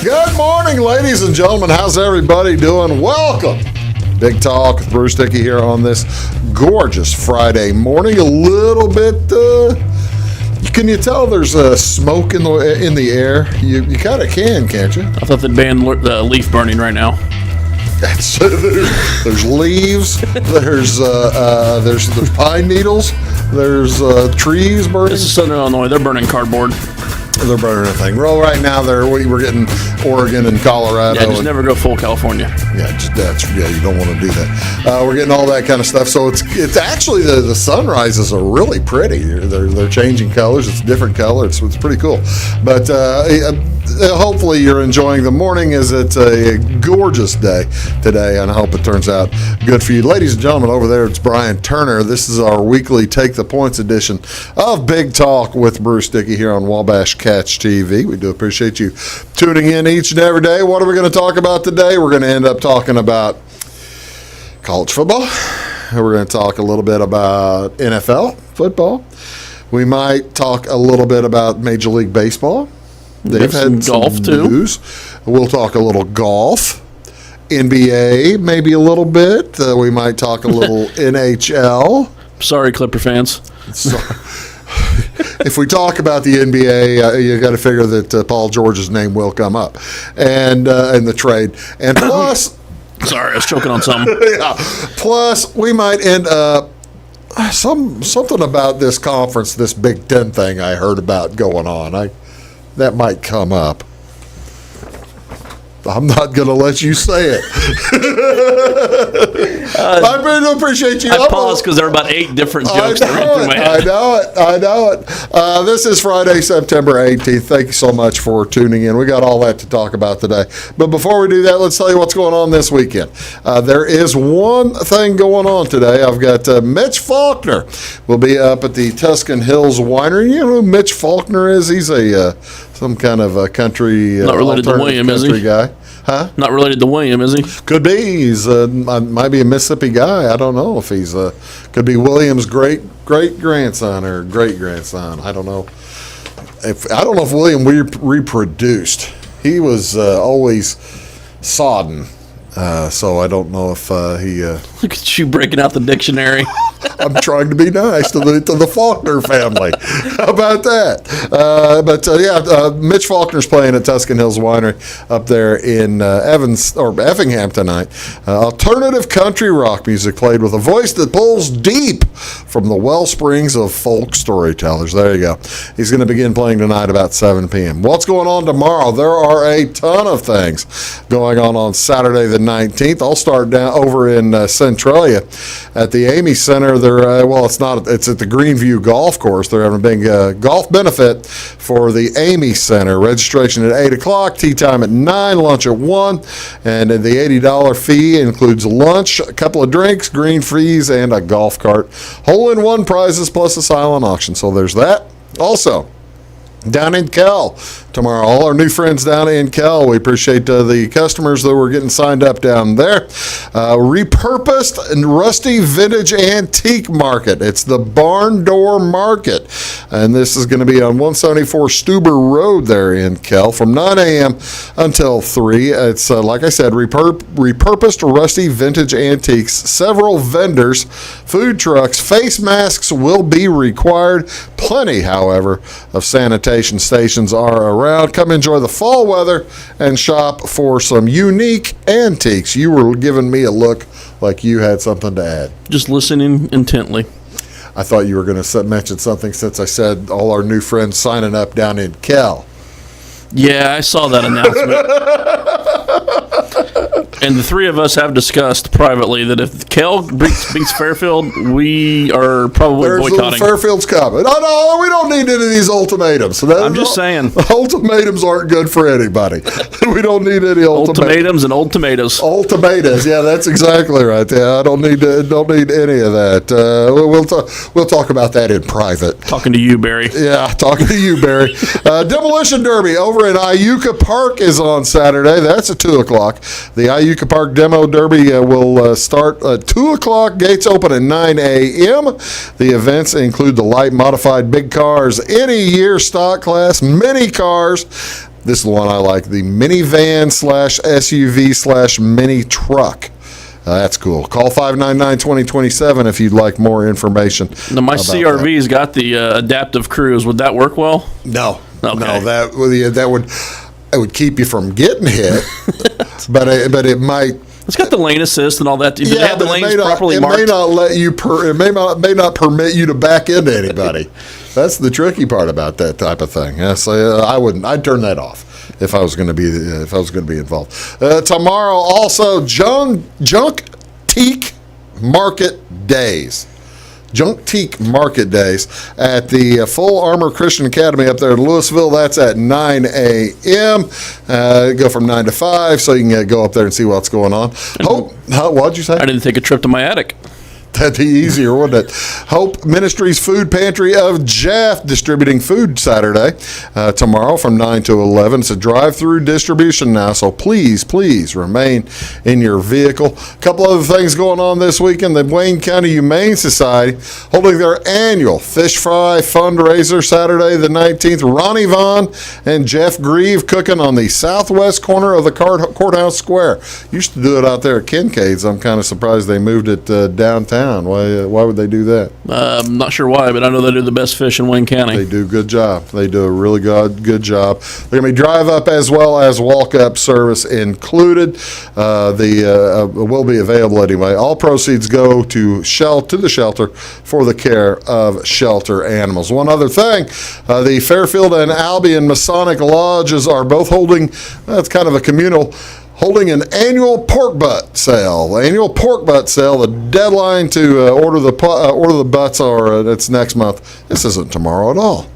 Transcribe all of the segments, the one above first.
Good morning, ladies and gentlemen. How's everybody doing? Welcome. Big Talk with Bruce Dickey here on this gorgeous Friday morning. A little bit, can you tell there's smoke in the air? You kind of can't you? I thought they'd ban leaf burning right now. There's leaves, there's pine needles, there's trees burning. This is Southern Illinois. They're burning cardboard. They're burning everything. Well, right now we're getting Oregon and Colorado. Yeah, just never go full California. Yeah, you don't want to do that. We're getting all that kind of stuff. So it's actually the sunrises are really pretty. They're changing colors. It's a different color. It's pretty cool. But hopefully you're enjoying the morning as it's a gorgeous day today, and I hope it turns out good for you. Ladies and gentlemen, over there it's Brian Turner. This is our weekly Take the Points edition of Big Talk with Bruce Dickey here on Wabash Catch TV. We do appreciate you tuning in each and every day. What are we going to talk about today? We're going to end up talking about college football. We're going to talk a little bit about NFL football. We might talk a little bit about Major League Baseball. They've had some golf news. We'll talk a little golf. NBA, maybe a little bit. We might talk a little NHL. Sorry, Clipper fans. If we talk about the NBA, you got to figure that Paul George's name will come up, and the trade, and plus, sorry, I was choking on something. Yeah, plus we might end up something about this conference, this Big Ten thing I heard about going on. That might come up. I'm not going to let you say it. I really appreciate you. I paused because there are about 8 different jokes that ran through my head. I know it. This is Friday, September 18th. Thank you so much for tuning in. We got all that to talk about today. But before we do that, let's tell you what's going on this weekend. There is one thing going on today. I've got Mitch Faulkner will be up at the Tuscan Hills Winery. You know who Mitch Faulkner is? He's some kind of a country, not related to William, is he? Guy. Huh? Not related to William, is he? Could be. He's might be a Mississippi guy. I don't know if he's could be William's great grandson or great grandson. I don't know. I don't know if William reproduced. He was always sodden. So I don't know if he. Look at you breaking out the dictionary. I'm trying to be nice to the Faulkner family. How about that? Mitch Faulkner's playing at Tuscan Hills Winery up there in Effingham tonight. Alternative country rock music played with a voice that pulls deep from the well springs of folk storytellers. There you go. He's going to begin playing tonight about 7 p.m. What's going on tomorrow? There are a ton of things going on Saturday the 19th. I'll start down over in Centralia at the Amy Center. It's at the Greenview Golf Course. They're having a big golf benefit for the Amy Center. Registration at 8 o'clock, tea time at 9, lunch at 1, and the $80 fee includes lunch, a couple of drinks, green fees, and a golf cart. Hole-in-one prizes plus a silent auction. So there's that. Also, down in Kell tomorrow, all our new friends down in Kell, we appreciate the customers that were getting signed up down there. Repurposed and rusty vintage antique market. It's the Barn Door Market, and this is going to be on 174 Stuber Road there in Kell from 9 a.m. until 3. It's, like I said, repurposed rusty vintage antiques, several vendors, food trucks, face masks will be required. Plenty, however, of sanitation stations are around. Come enjoy the fall weather and shop for some unique antiques. You were giving me a look like you had something to add. Just listening intently. I thought you were going to mention something since I said all our new friends signing up down in Kell. Yeah, I saw that announcement. And the three of us have discussed privately that if Kell beats Fairfield, we are probably boycotting. Fairfield's coming. No, we don't need any of these ultimatums. I'm just saying. Ultimatums aren't good for anybody. We don't need any ultimatums and old tomatoes. Old tomatoes, yeah, that's exactly right. Yeah, I don't need any of that. We'll talk about that in private. Talking to you, Barry. Yeah, talking to you, Barry. Demolition Derby over in Iuka Park is on Saturday. That's at 2 o'clock. The Iuka Park Demo Derby will start at 2 o'clock. Gates open at 9 a.m. The events include the light modified big cars, any year stock class, mini cars, This is the one I like, the minivan / SUV / mini truck. That's cool. Call 599-2027 if you'd like more information. Now, my CRV's got the adaptive cruise. Would that work well? No. Okay. No, that would keep you from getting hit, but it might. It's got the lane assist and all that. Do they have the lanes properly marked? It may not let you. May not permit you to back into anybody. That's the tricky part about that type of thing. Yes, I wouldn't. I'd turn that off if I was going to be involved. Tomorrow also junk teak market days. Junk Teak Market Days at the Full Armor Christian Academy up there in Louisville. That's at 9 a.m. Go from 9 to 5, so you can go up there and see what's going on. What'd you say? I didn't take a trip to my attic. That'd be easier, wouldn't it? Hope Ministries Food Pantry of Jeff distributing food Saturday, tomorrow from 9 to 11. It's a drive-through distribution now, so please remain in your vehicle. A couple other things going on this weekend. The Wayne County Humane Society holding their annual Fish Fry fundraiser Saturday the 19th. Ronnie Vaughn and Jeff Grieve cooking on the southwest corner of the courthouse square. Used to do it out there at Kincaid's. I'm kind of surprised they moved it downtown. Why would they do that? I'm not sure why, but I know they do the best fish in Wayne County. They do a good job. They do a really good job. They're going to be drive-up as well as walk-up service included. Will be available anyway. All proceeds go to the shelter for the care of shelter animals. One other thing, the Fairfield and Albion Masonic Lodges are both holding, it's kind of a communal, holding an annual pork butt sale. The deadline to order the butts it's next month. This isn't tomorrow at all.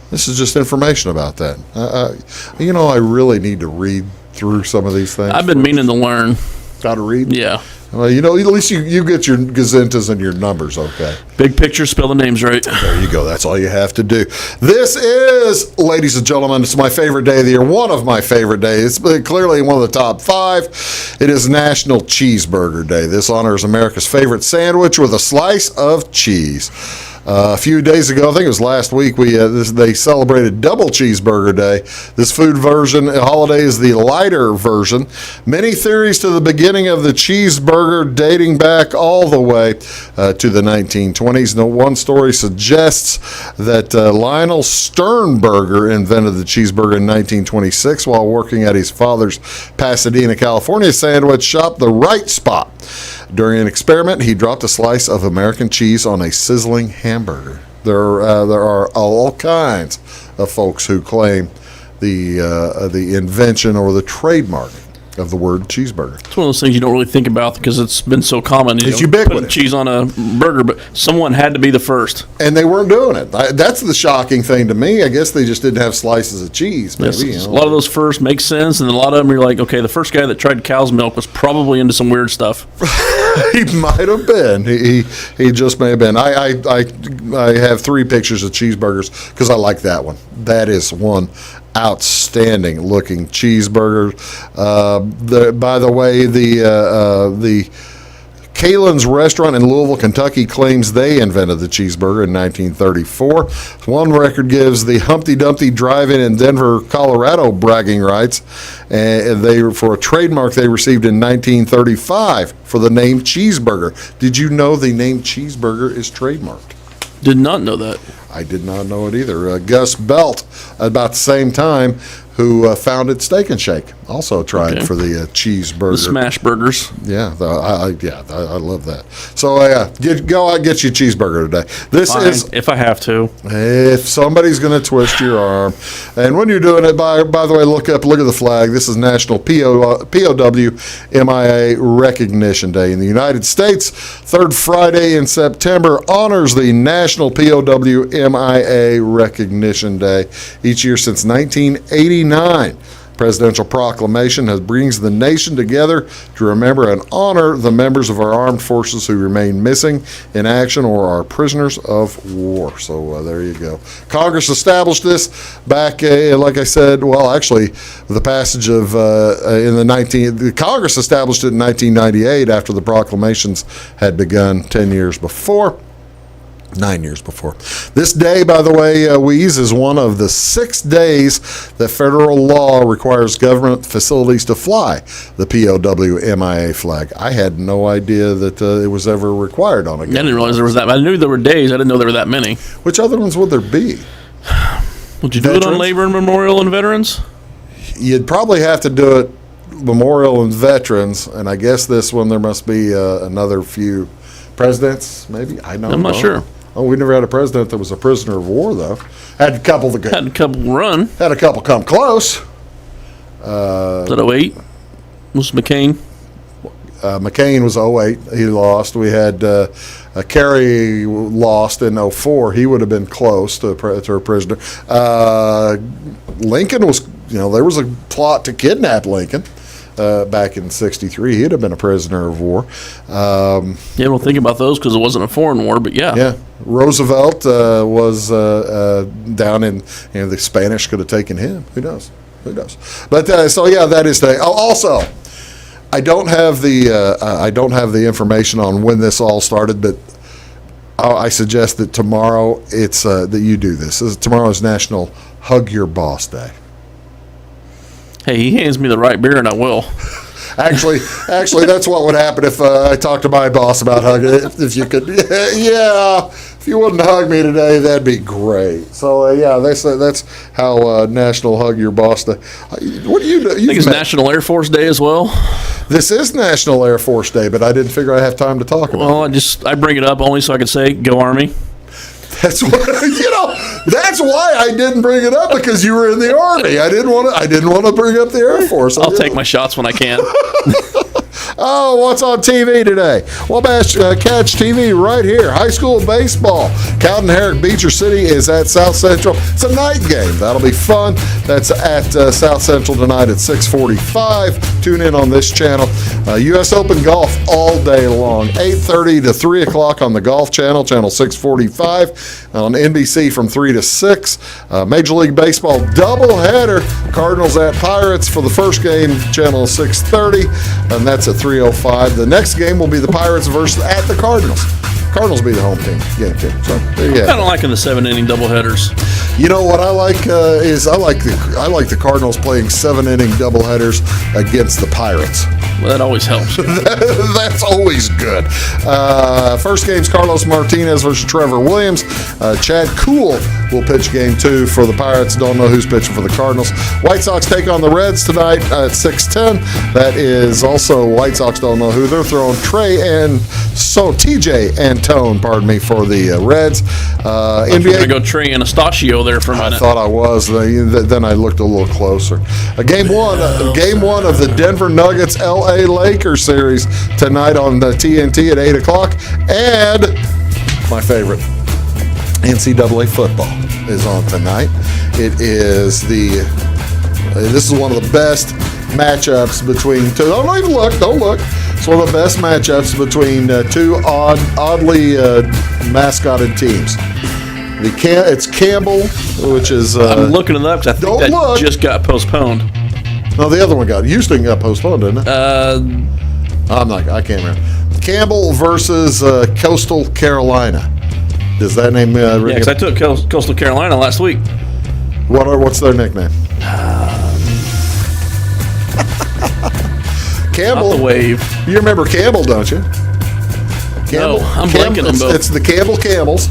This is just information about that. I really need to read through some of these things. I've been meaning to learn. Got to read? Yeah. Well, at least you get your gazentas and your numbers okay. Big picture, spell the names right. There you go. That's all you have to do. This is, ladies and gentlemen, it's my favorite day of the year. One of my favorite days. It's clearly one of the top 5. It is National Cheeseburger Day. This honors America's favorite sandwich with a slice of cheese. A few days ago, I think it was last week, they celebrated Double Cheeseburger Day. This food holiday is the lighter version. Many theories to the beginning of the cheeseburger dating back all the way to the 1920s. One story suggests that Lionel Sternberger invented the cheeseburger in 1926 while working at his father's Pasadena, California sandwich shop, The Right Spot. During an experiment, he dropped a slice of American cheese on a sizzling hamburger. There are all kinds of folks who claim the invention or the trademark of the word cheeseburger. It's one of those things you don't really think about because it's been so common. It's ubiquitous. Putting cheese on a burger, but someone had to be the first. And they weren't doing it. That's the shocking thing to me. I guess they just didn't have slices of cheese. Maybe, A lot of those first make sense, and a lot of them you're like, okay, the first guy that tried cow's milk was probably into some weird stuff. He might have been. He just may have been. I have 3 pictures of cheeseburgers because I like that one. That is one outstanding looking cheeseburger. By the way, the Kalen's restaurant in Louisville, Kentucky claims they invented the cheeseburger in 1934. One record gives the Humpty Dumpty Drive-In in Denver, Colorado bragging rights, and for a trademark they received in 1935 for the name cheeseburger. Did you know the name cheeseburger is trademarked? Did not know that. I did not know it either. Gus Belt, about the same time, who founded Steak and Shake, also tried for the cheeseburger. The smash burgers. Yeah, I love that. So go out and get you a cheeseburger today. This Fine, is if I have to. If somebody's going to twist your arm, and when you're doing it, by the way, look at the flag. This is National POW MIA Recognition Day in the United States. Third Friday in September honors the National POW MIA Recognition Day each year since 1989. Presidential proclamation brings the nation together to remember and honor the members of our armed forces who remain missing in action or are prisoners of war. So there you go. Congress established this back, like I said, the passage of Congress established it in 1998 after the proclamations had begun 10 years before. 9 years before. This day, by the way, Weeze, is one of the 6 days that federal law requires government facilities to fly the POW MIA flag. I had no idea that it was ever required on a government. I didn't realize there was that. I knew there were days. I didn't know there were that many. Which other ones would there be? Would you do it on Labor and Memorial and Veterans? You'd probably have to do it Memorial and Veterans, and I guess this one there must be another few presidents, maybe? I'm not sure. Oh, we never had a president that was a prisoner of war, though. Had a couple that Had a couple run. had a couple come close. Was that 08? Was McCain? McCain was 08. He lost. We had Kerry lost in 04. He would have been close to a prisoner. Lincoln was, there was a plot to kidnap Lincoln. Back in '63, he'd have been a prisoner of war. Yeah, we'll think about those because it wasn't a foreign war, but yeah. Yeah, Roosevelt was down in, the Spanish could have taken him. Who knows? But so yeah, that is the. Oh, also, I don't have the information on when this all started, but I suggest that tomorrow it's that you do this. Tomorrow's National Hug Your Boss Day. Hey, he hands me the right beer, and I will. Actually, that's what would happen if I talked to my boss about hugging. If you could, yeah, if you wouldn't hug me today, that'd be great. So yeah, that's how National Hug Your Boss Day. What do you do? I think it's National Air Force Day as well. This is National Air Force Day, but I didn't figure I'd have time to talk about it. Well, I bring it up only so I could say, "Go Army." That's what That's why I didn't bring it up, because you were in the Army. I didn't want to bring up the Air Force. I'll take my shots when I can. Oh, what's on TV today? Wabash Catch TV right here. High school baseball. Cowden Herrick Beecher City is at South Central. It's a night game. That'll be fun. That's at South Central tonight at 6:45. Tune in on this channel. U.S. Open golf all day long. 8:30 to 3 o'clock on the Golf Channel, channel 645. On NBC from 3 to 6. Major League Baseball doubleheader. Cardinals at Pirates for the first game, channel 630. And that's at 3:05. The next game will be the Pirates versus at the Cardinals. Cardinals be the home team. Game too. So there you go. I don't like in the 7-inning doubleheaders. You know what I like is I like the Cardinals playing 7-inning doubleheaders against the Pirates. Well, that always helps. That's always good. First game's Carlos Martinez versus Trevor Williams. Chad Kuhl will pitch game 2 for the Pirates. Don't know who's pitching for the Cardinals. White Sox take on the Reds tonight at 6:10. That is also White Sox don't know who they're throwing. TJ Antone, for the Reds. NBA. We're going to go Trey Anastasio there for a minute. I thought I was. Then I looked a little closer. Game one of the Denver Nuggets LA Lakers series tonight on the TNT at 8 o'clock. And my favorite, NCAA football is on tonight. This is one of the best matchups between two. Don't even look. Don't look. It's one of the best matchups between two oddly mascotted teams. It's Campbell, which is. I'm looking it up because I think that just got postponed. No, the other one Houston got postponed, didn't it? I can't remember. Campbell versus Coastal Carolina. Does that name ring? Yeah, because I took Coastal Carolina last week. What's their nickname? Campbell. Not the Wave. You remember Campbell, don't you? Campbell. No, I'm blanking them both. It's the Campbell Camels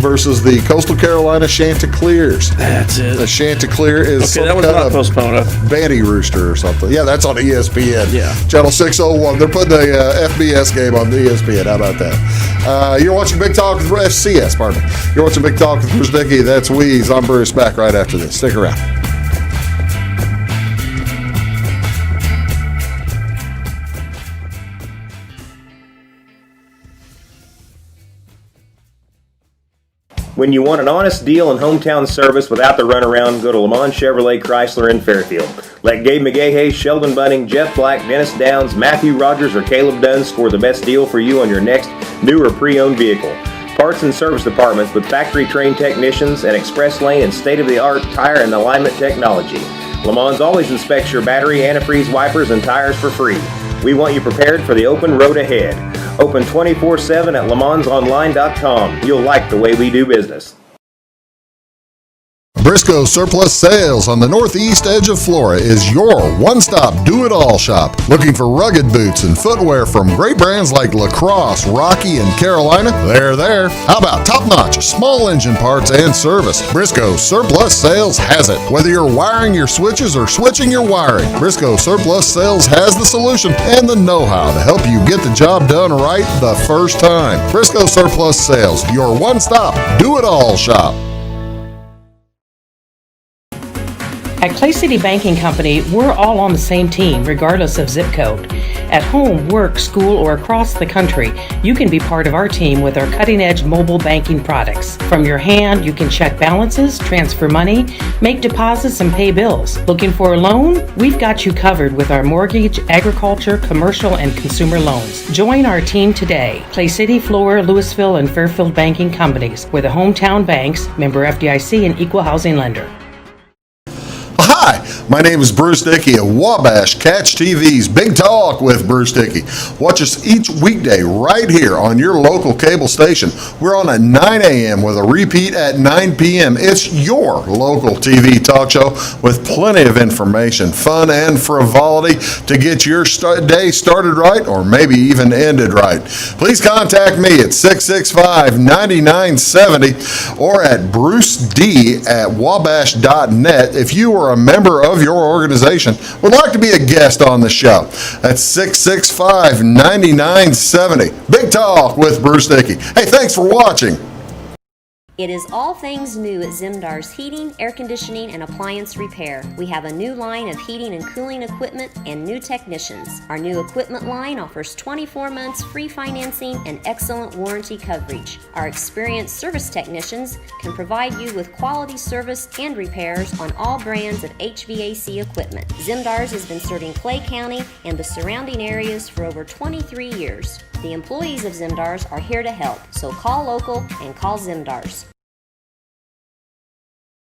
versus the Coastal Carolina Chanticleers. That's it. The Chanticleer is that was not postponed. Banty Rooster or something. Yeah, that's on ESPN. Yeah. Channel 601. They're putting the FBS game on the ESPN. How about that? You're watching Big Talk with FCS, pardon me. You're watching Big Talk with Bruce Dickey. That's Weeze. I'm Bruce, back right after this. Stick around. When you want an honest deal and hometown service without the runaround, go to Le Mans Chevrolet Chrysler in Fairfield. Let Gabe McGahey, Sheldon Bunning, Jeff Black, Dennis Downs, Matthew Rogers, or Caleb Dunn score the best deal for you on your next new or pre-owned vehicle. Parts and service departments with factory-trained technicians and express lane and state-of-the-art tire and alignment technology. Le Mans always inspects your battery, antifreeze, wipers, and tires for free. We want you prepared for the open road ahead. Open 24/7 at LeMansOnline.com. You'll like the way we do business. Briscoe Surplus Sales on the northeast edge of Flora is your one-stop do-it-all shop. Looking for rugged boots and footwear from great brands like Lacrosse, Rocky, and Carolina? They're there. How about top-notch small engine parts and service? Briscoe Surplus Sales has it. Whether you're wiring your switches or switching your wiring, Briscoe Surplus Sales has the solution and the know-how to help you get the job done right the first time. Briscoe Surplus Sales, your one-stop do-it-all shop. At Clay City Banking Company, we're all on the same team, regardless of zip code. At home, work, school, or across the country, you can be part of our team with our cutting-edge mobile banking products. From your hand, you can check balances, transfer money, make deposits, and pay bills. Looking for a loan? We've got you covered with our mortgage, agriculture, commercial, and consumer loans. Join our team today. Clay City, Flora, Louisville, and Fairfield Banking Companies. We're the hometown banks, member FDIC, and equal housing lender. Hi, my name is Bruce Dickey of Wabash Catch TV's Big Talk with Bruce Dickey. Watch us each weekday right here on your local cable station. We're on at 9 a.m. with a repeat at 9 p.m. It's your local TV talk show with plenty of information, fun, and frivolity to get your day started right or maybe even ended right. Please contact me at 665-9970 or at bruced@wabash.net if you are a member of your organization would like to be a guest on the show. That's 665-9970. Big Talk with Bruce Dickey. Hey, thanks for watching. It is all things new at Zimdar's Heating, Air Conditioning, and Appliance Repair. We have a new line of heating and cooling equipment and new technicians. Our new equipment line offers 24 months free financing and excellent warranty coverage. Our experienced service technicians can provide you with quality service and repairs on all brands of HVAC equipment. Zimdar's has been serving Clay County and the surrounding areas for over 23 years. The employees of Zimdar's are here to help, so call local and call Zimdar's.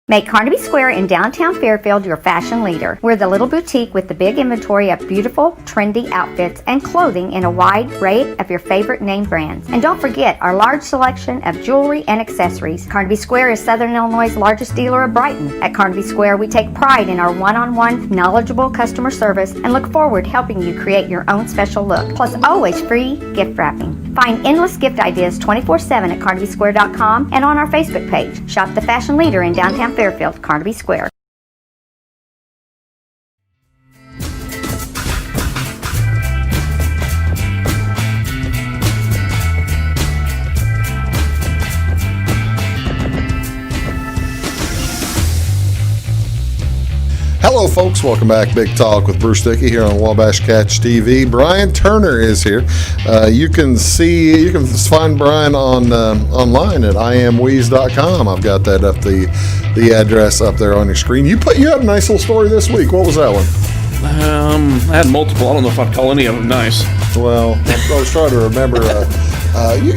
Make Carnaby Square in downtown Fairfield your fashion leader. We're the little boutique with the big inventory of beautiful, trendy outfits and clothing in a wide array of your favorite name brands. And don't forget our large selection of jewelry and accessories. Carnaby Square is Southern Illinois' largest dealer of Brighton. At Carnaby Square, we take pride in our one-on-one, knowledgeable customer service and look forward to helping you create your own special look. Plus, always free gift wrapping. Find endless gift ideas 24/7 at CarnabySquare.com and on our Facebook page. Shop the fashion leader in downtown Fairfield, Carnaby Square. Hello, folks. Welcome back. Big Talk with Bruce Dickey here on Wabash Catch TV. Brian Turner is here. You can find Brian on online at iamweeze.com. I've got that up the address up there on your screen. You had a nice little story this week. What was that one? I had multiple. I don't know if I'd call any of them nice. Well, I was trying to remember. You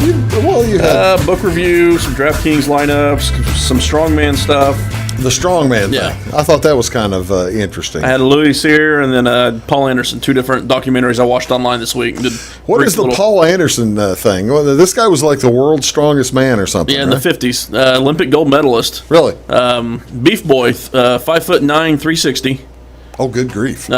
had Book review, some DraftKings lineups, some strongman stuff. the strongman Yeah. thing. I thought that was kind of interesting. I had Louis Cyr and then Paul Anderson, two different documentaries I watched online this week. What is the Paul Anderson thing? Well, this guy was like the world's strongest man or something. Yeah, in right? the 50s. Olympic gold medalist. Really? Beef boy, 5'9", 360. Oh, good grief.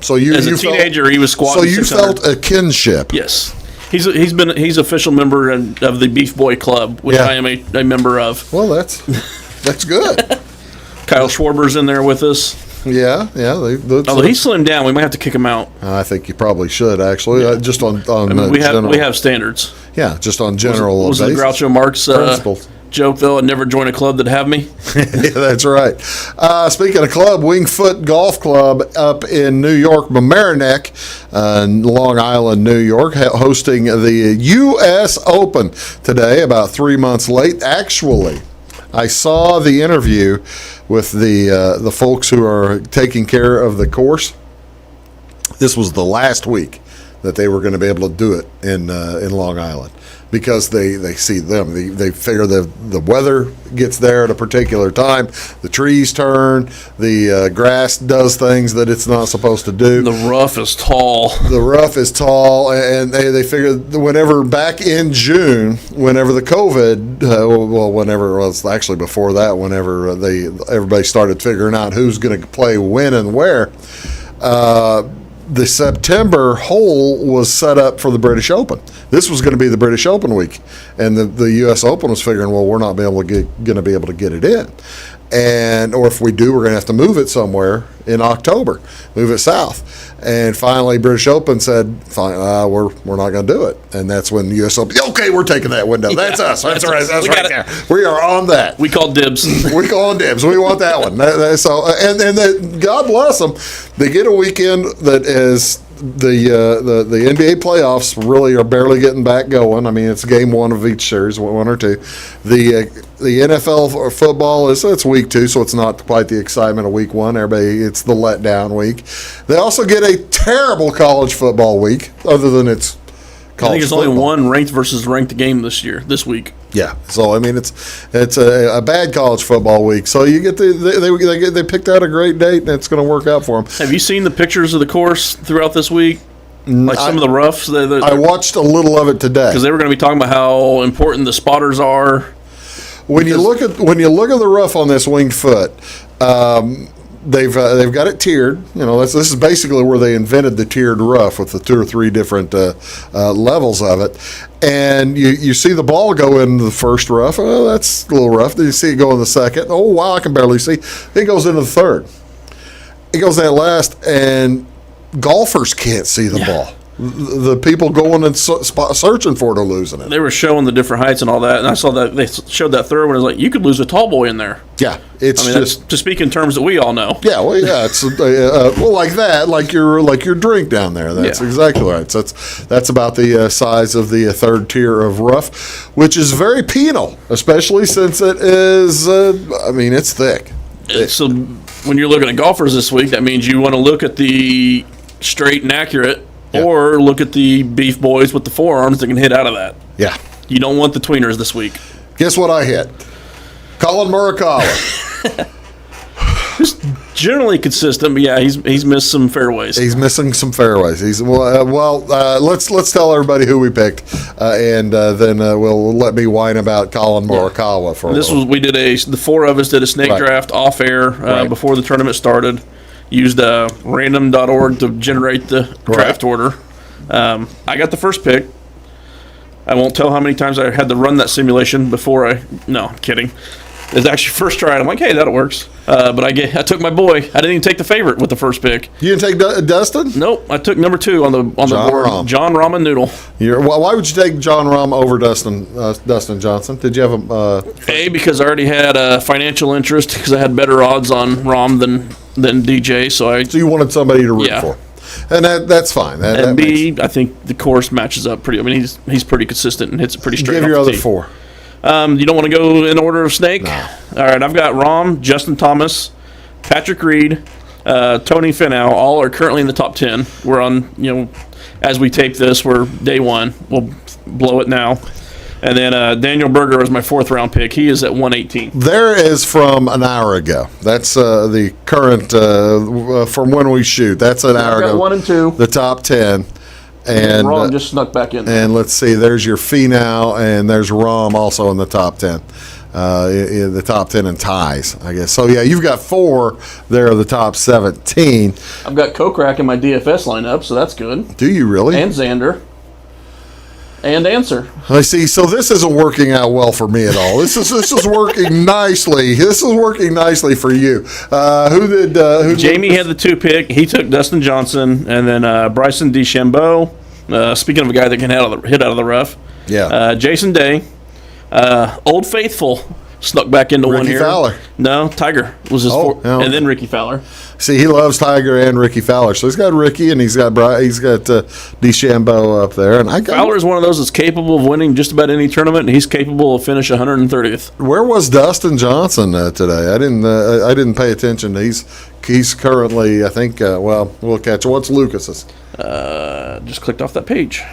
So you as a teenager, he was squatting. So you 600. felt a kinship. Yes. He's official member of the Beef Boy Club, which I am a member of. Well, that's good. Kyle Schwarber's in there with us. Yeah. Although he slimmed down, we might have to kick him out. I think you probably should actually. Just on we general, have standards. Yeah, just on general. Was it Groucho Marx joke though? I'd never join a club that'd have me. Yeah, that's right. Speaking of club, Wingfoot Golf Club up in New York, Mamaroneck, Long Island, New York, hosting the U.S. Open today, about 3 months late. Actually, I saw the interview with the folks who are taking care of the course. This was the last week that they were going to be able to do it in Long Island, because they see them. They figure the weather gets there at a particular time. The trees turn. The grass does things that it's not supposed to do. The rough is tall. The rough is tall, and they figured whenever back in June, whenever the COVID, whenever it was actually before that, whenever everybody started figuring out who's going to play when and where. The September hole was set up for the British Open. This was going to be the British Open week, and the U.S. Open was figuring, well, we're not going to be able to get it in, or if we do, we're going to have to move it somewhere in October, move it south. And finally, British Open said, "Fine, we're not going to do it." And that's when the U.S. Open. Okay, we're taking that window. That's us. That's right. That's right there. We are on that. We call dibs. We call dibs. We want that one. So, and God bless them. They get a weekend that is the NBA playoffs really are barely getting back going. I mean, it's game one of each series, one or two. The NFL football it's week 2, so it's not quite the excitement of week 1. It's the letdown week. They also get a terrible college football week, other than it's college. I think it's football. only one ranked versus ranked game this week. Yeah, so I mean it's a bad college football week. So you get they picked out a great date, and it's going to work out for them. Have you seen the pictures of the course throughout this week? Like some of the roughs. I watched a little of it today because they were going to be talking about how important the spotters are. When you look at the rough on this winged foot, they've got it tiered. This is basically where they invented the tiered rough with the 2 or 3 different levels of it. And you see the ball go in the first rough. Oh, that's a little rough. Then you see it go in the second. Oh, wow, I can barely see. It goes into the third. It goes in that last, and golfers can't see the ball. The people going and searching for it are losing it. They were showing the different heights and all that, and I saw that they showed that third one. It was like, you could lose a tall boy in there. Yeah, it's to speak in terms that we all know. Yeah, well, yeah, it's like that, like your drink down there. That's exactly right. So that's about the size of the third tier of rough, which is very penal, especially since it is. It's thick. So when you're looking at golfers this week, that means you want to look at the straight and accurate. Yeah. Or look at the beef boys with the forearms that can hit out of that. Yeah. You don't want the tweeners this week. Guess what I hit? Colin Morikawa. Just generally consistent, but yeah, he's missed some fairways. He's missing some fairways. Let's tell everybody who we picked, and then we'll let me whine about Colin Morikawa for a little. We did the 4 of us did a snake draft off air before the tournament started. Used random.org to generate the draft order. I got the first pick. I won't tell how many times I had to run that simulation before No, I'm kidding. It's actually first try. I'm like, hey, that works. But I took my boy. I didn't even take the favorite with the first pick. You didn't take Dustin? Nope. I took number 2 on the board. Rahm. John Rahm and Noodle. Why would you take John Rahm over Dustin Johnson? Did you have a because I already had financial interest because I had better odds on Rahm than DJ. So you wanted somebody to root for. And that's fine. And B, I think the course matches up pretty. I mean, he's pretty consistent and hits it pretty straight. Give your other 4. You don't want to go in order of snake? No. All right, I've got Rahm, Justin Thomas, Patrick Reed, Tony Finau. All are currently in the top 10. We're on, as we tape this, we're day 1. We'll blow it now. And then Daniel Berger was my 4th round pick. He is at 118. There is from an hour ago. That's the current from when we shoot. That's an hour ago. 1 and 2. The top 10. And Rahm just snuck back in there. And let's see, there's your Finau, and there's Rahm also in the top 10. In the top 10 in ties, I guess. So, yeah, you've got 4 there of the top 17. I've got Kokrak in my DFS lineup, so that's good. Do you really? And Xander. And Answer. I see. So this isn't working out well for me at all. This is working nicely. This is working nicely for you. Who Jamie had the 2 pick. He took Dustin Johnson, and then Bryson DeChambeau. Speaking of a guy that can hit out of the rough. Yeah. Jason Day. Old Faithful. snuck back into one Ricky here. Fowler. No, Tiger was his yeah. and then Ricky Fowler. See, he loves Tiger and Ricky Fowler. So he's got Ricky and he's got DeChambeau up there. And Fowler is one of those that's capable of winning just about any tournament, and he's capable of finish 130th. Where was Dustin Johnson today? I didn't pay attention. He's currently, I think. We'll catch. What's Lucas's? Just clicked off that page.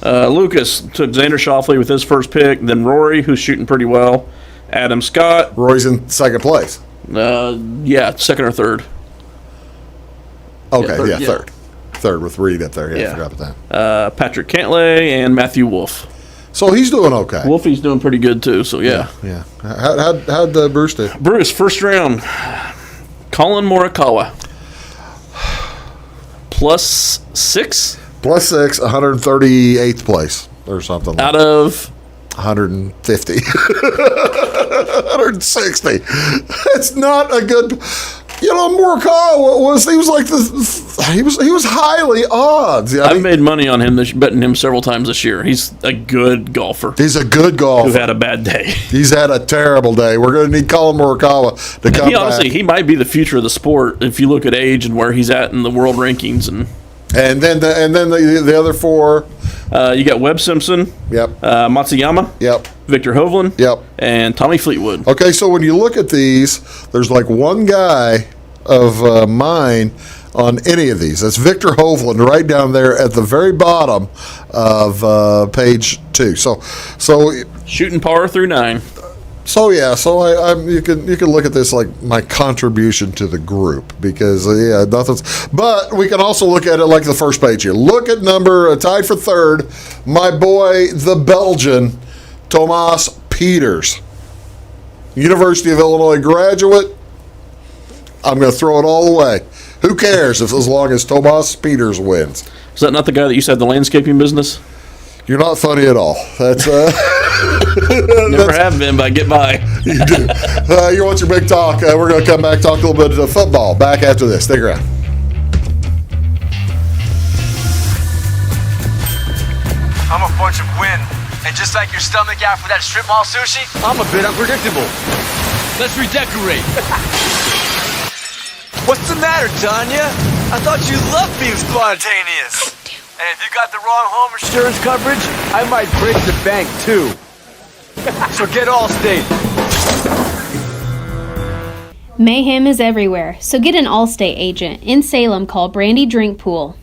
Lucas took Xander Schauffele with his first pick, then Rory, who's shooting pretty well. Adam Scott. Rory's in second place. Second or third. Okay, third. Third with Reed up there. I forgot about that. Patrick Cantlay and Matthew Wolff. So he's doing okay. Wolfie's doing pretty good too. So yeah. How'd Bruce do? Bruce first round. Colin Morikawa. +6. +6, 138th place or something. Out of 150. 160. It's not a good. Morikawa was highly odds. I've made money on him, betting him several times this year. He's a good golfer. He's a good golfer. Who had a bad day. He's had a terrible day. We're going to need Colin Morikawa to come back. Honestly, he might be the future of the sport if you look at age and where he's at in the world rankings. And then the other four. You got Webb Simpson. Yep. Matsuyama. Yep. Victor Hovland. Yep. And Tommy Fleetwood. Okay, so when you look at these, there's like one guy of mine on any of these. That's Victor Hovland right down there at the very bottom of page 2. So shooting par through 9. So you can look at this like my contribution to the group because nothing's. But we can also look at it like the first page here. Look at number tied for third, my boy the Belgian Thomas Pieters, University of Illinois graduate. I'm going to throw it all away. Who cares as long as Thomas Pieters wins? Is that not the guy that used to have the landscaping business? You're not funny at all. That's never have been, but I get by. You do. You want your big talk? We're going to come back, talk a little bit of football. Back after this. Stick around. I'm a bunch of wind, and just like your stomach after that strip mall sushi, I'm a bit unpredictable. Let's redecorate. What's the matter, Tanya? I thought you loved being spontaneous. And if you got the wrong home insurance coverage, I might break the bank too. So get Allstate. Mayhem is everywhere, so get an Allstate agent in Salem called Brandy Drinkpool.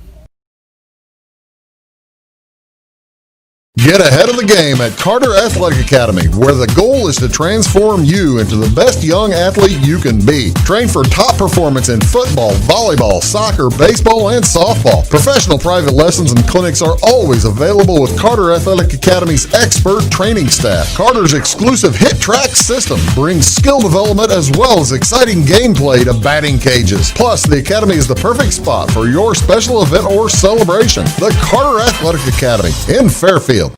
Get ahead of the game at Carter Athletic Academy, where the goal is to transform you into the best young athlete you can be. Train for top performance in football, volleyball, soccer, baseball, and softball. Professional private lessons and clinics are always available with Carter Athletic Academy's expert training staff. Carter's exclusive Hit Track system brings skill development as well as exciting gameplay to batting cages. Plus, the Academy is the perfect spot for your special event or celebration. The Carter Athletic Academy in Fairfield.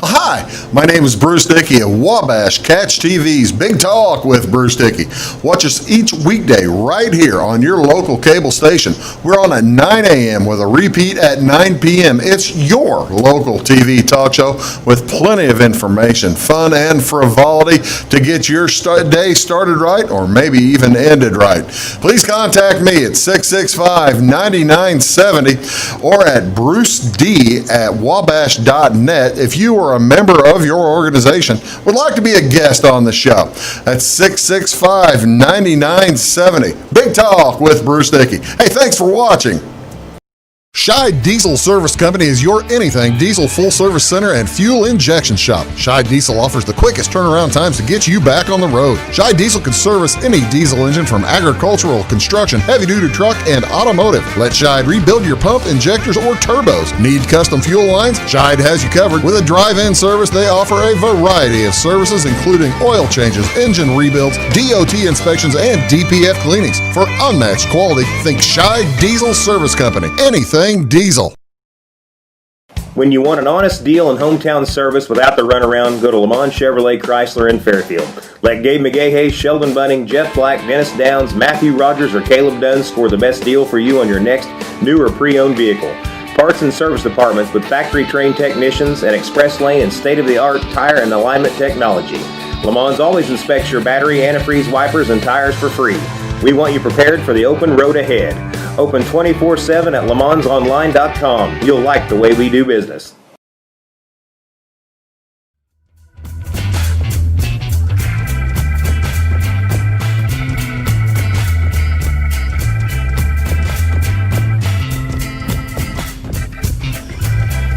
Hi, my name is Bruce Dickey of Wabash Catch TV's Big Talk with Bruce Dickey. Watch us each weekday right here on your local cable station. We're on at 9 a.m. with a repeat at 9 p.m. It's your local TV talk show with plenty of information, fun, and frivolity to get your day started right or maybe even ended right. Please contact me at 665-9970 or at bruced@wabash.net if you are a member of your organization would like to be a guest on the show. That's 665-9970. Big Talk with Bruce Dickey. Hey, thanks for watching. Scheid Diesel Service Company is your anything diesel full service center and fuel injection shop. Scheid Diesel offers the quickest turnaround times to get you back on the road. Scheid Diesel can service any diesel engine from agricultural, construction, heavy-duty truck, and automotive. Let Scheid rebuild your pump, injectors, or turbos. Need custom fuel lines? Scheid has you covered. With a drive-in service, they offer a variety of services including oil changes, engine rebuilds, DOT inspections, and DPF cleanings. For unmatched quality, think Scheid Diesel Service Company. Anything diesel. When you want an honest deal and hometown service without the runaround, go to Lamont Chevrolet Chrysler in Fairfield. Let Gabe McGahey, Sheldon Bunning, Jeff Black, Dennis Downs, Matthew Rogers, or Caleb Dunn score the best deal for you on your next new or pre-owned vehicle. Parts and service departments with factory-trained technicians and express lane and state-of-the-art tire and alignment technology. Le Mans always inspects your battery, antifreeze, wipers, and tires for free. We want you prepared for the open road ahead. Open 24/7 at lemansonline.com. You'll like the way we do business.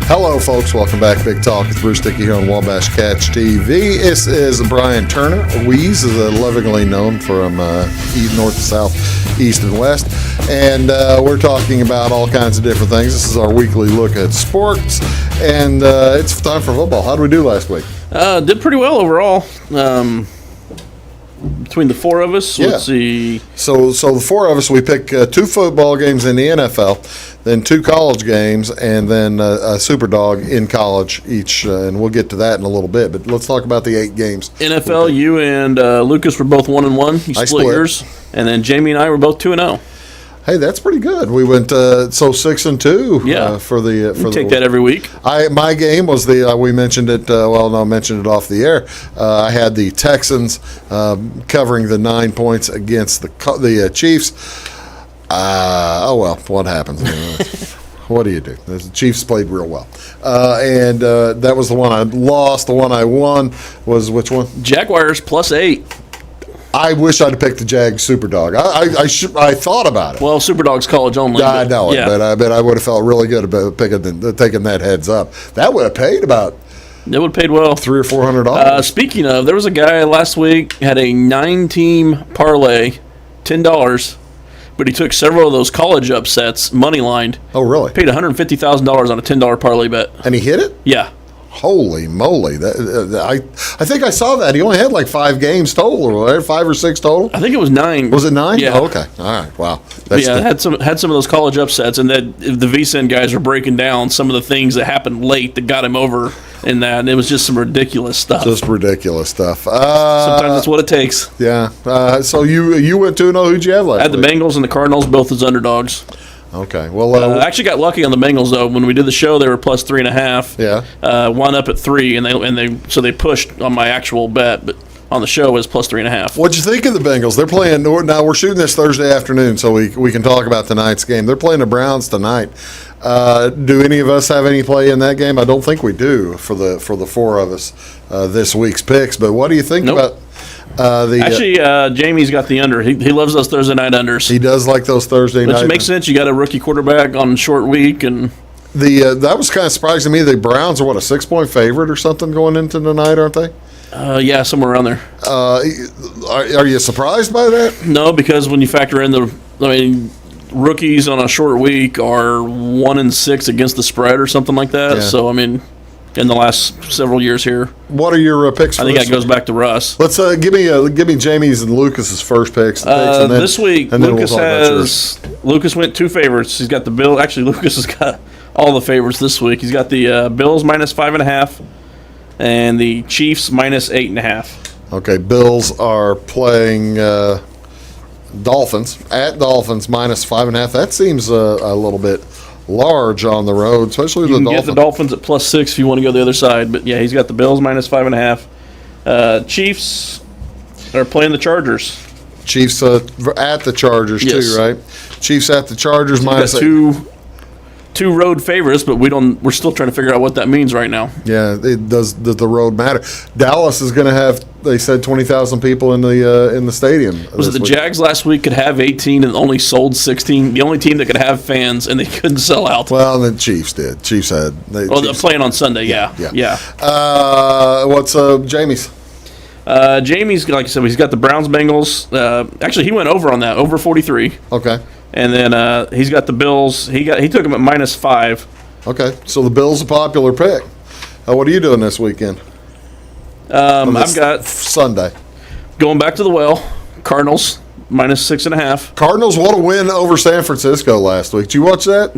Hello, folks. Welcome back. Big Talk with Bruce Dickey here on Wabash Catch TV. This is Brian Turner. Weeze is lovingly known from north to south, east and west. And we're talking about all kinds of different things. This is our weekly look at sports. And it's time for football. How did we do last week? Did pretty well overall. Between the four of us, let's see. So the four of us, we pick 2 football games in the NFL, then 2 college games, and then a super dog in college each. And we'll get to that in a little bit. But let's talk about the 8 games. NFL, you and Lucas were both 1-1. You split yours, and then Jamie and I were both 2-0. Hey, that's pretty good. We went 6-2. For the take that every week. My game was we mentioned it. Mentioned it off the air. I had the Texans covering the 9 points against the Chiefs. What happens? What do you do? The Chiefs played real well, and that was the one I lost. The one I won was which one? Jaguars +8. I wish I'd have picked the Jag Superdog. I thought about it. Well, Superdog's college only. I know it, but I bet I would have felt really good about taking that heads up. That would have paid about. It would have paid well. $300 or $400. Speaking of, there was a guy last week had a 9-team parlay, $10, but he took several of those college upsets, money lined. Oh, really? Paid $150,000 on a $10 parlay bet. And he hit it? Yeah. Holy moly! I think I saw that. He only had like 5 games total, or 5 or 6 total. I think it was 9. Was it 9? Yeah. Oh, okay. All right. Wow. Had some of those college upsets, and then the VSiN guys were breaking down some of the things that happened late that got him over in that, and it was just some ridiculous stuff. Just ridiculous stuff. Sometimes that's what it takes. Yeah. So you went 2-0. Who'd you have last I had the week? Bengals and the Cardinals both as underdogs. Okay. Well, I actually got lucky on the Bengals though. When we did the show, they were +3.5. Yeah. Wound up at 3, and they pushed on my actual bet, but on the show it was +3.5. What'd you think of the Bengals? They're playing now. We're shooting this Thursday afternoon, so we can talk about tonight's game. They're playing the Browns tonight. Do any of us have any play in that game? I don't think we do for the 4 of us this week's picks. But what do you think about? Jamie's got the under. He loves those Thursday night unders. He does like those Thursday night. Which makes sense. You got a rookie quarterback on short week, and that was kind of surprising to me. The Browns are a 6-point favorite or something going into tonight, aren't they? Yeah, somewhere around there. Are you surprised by that? No, because when you factor in rookies on a short week are 1-6 against the spread or something like that. Yeah. So in the last several years here. What are your picks for I think this that goes back to Russ. Let's give me Jamie's and Lucas's first picks. And then, this week, Lucas went 2 favorites. He's got the Bill. Actually, Lucas has got all the favorites this week. He's got the Bills -5.5 and the Chiefs -8.5. Okay, Bills are playing Dolphins at Dolphins -5.5. That seems a little bit large on the road, especially You the can Dolphins. get the Dolphins at +6 if you want to go the other side. But yeah, he's got the Bills -5.5. Chiefs are playing the Chargers. Chiefs at the Chargers too, right? Chiefs at the Chargers Got two road favorites, but we're still trying to figure out what that means right now. Yeah, does the road matter? Dallas is going to have, they said, 20,000 people in the stadium. Was it the Jags last week could have 18 and only sold 16? The only team that could have fans and they couldn't sell out. Well, the Chiefs did. Chiefs had. They're playing on Sunday. Yeah. What's Jamie's? Jamie's, like I said, he's got the Browns Bengals. Actually, he went over on that, over 43. Okay. And then he's got the Bills. He took them at -5. Okay, so the Bills a popular pick. What are you doing this weekend? I've got Sunday. Going back to the well. Cardinals -6.5. Cardinals want to win over San Francisco last week. Did you watch that?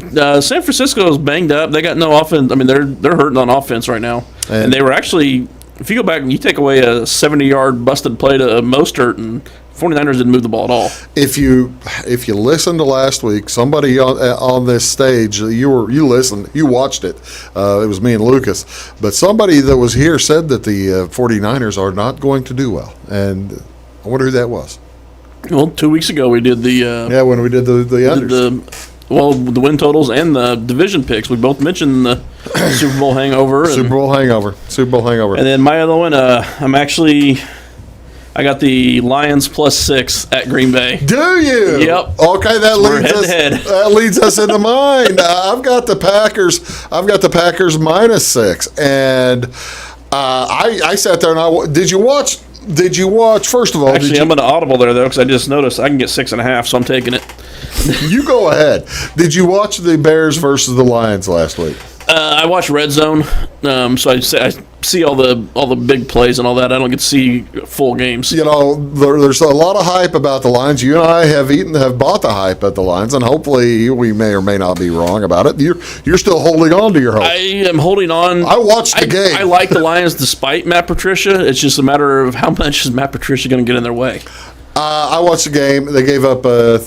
San Francisco is banged up. They got no offense. I mean, they're hurting on offense right now. And they were actually, if you go back and you take away a 70-yard busted play to Mostert and 49ers didn't move the ball at all. If you listened to last week, somebody on this stage, you listened, you watched it. It was me and Lucas, but somebody that was here said that the 49ers are not going to do well, and I wonder who that was. Well, 2 weeks ago we did when we did the unders. The win totals and the division picks. We both mentioned the Super Bowl hangover. Super Bowl hangover. And then my other one, I got the Lions +6 at Green Bay. Do you? Yep. Okay, Head. that leads us into mine. I've got the Packers -6, and I sat there and Did you watch? First of all, actually, I'm going to audible there though because I just noticed I can get 6.5, so I'm taking it. You go ahead. Did you watch the Bears versus the Lions last week? I watch Red Zone, so I see all the big plays and all that. I don't get to see full games. You know, there's a lot of hype about the Lions. You and I have bought the hype at the Lions, and hopefully we may or may not be wrong about it. You're still holding on to your hope. I am holding on. I watched the game. I like the Lions despite Matt Patricia. It's just a matter of how much is Matt Patricia going to get in their way. I watched the game. They gave up a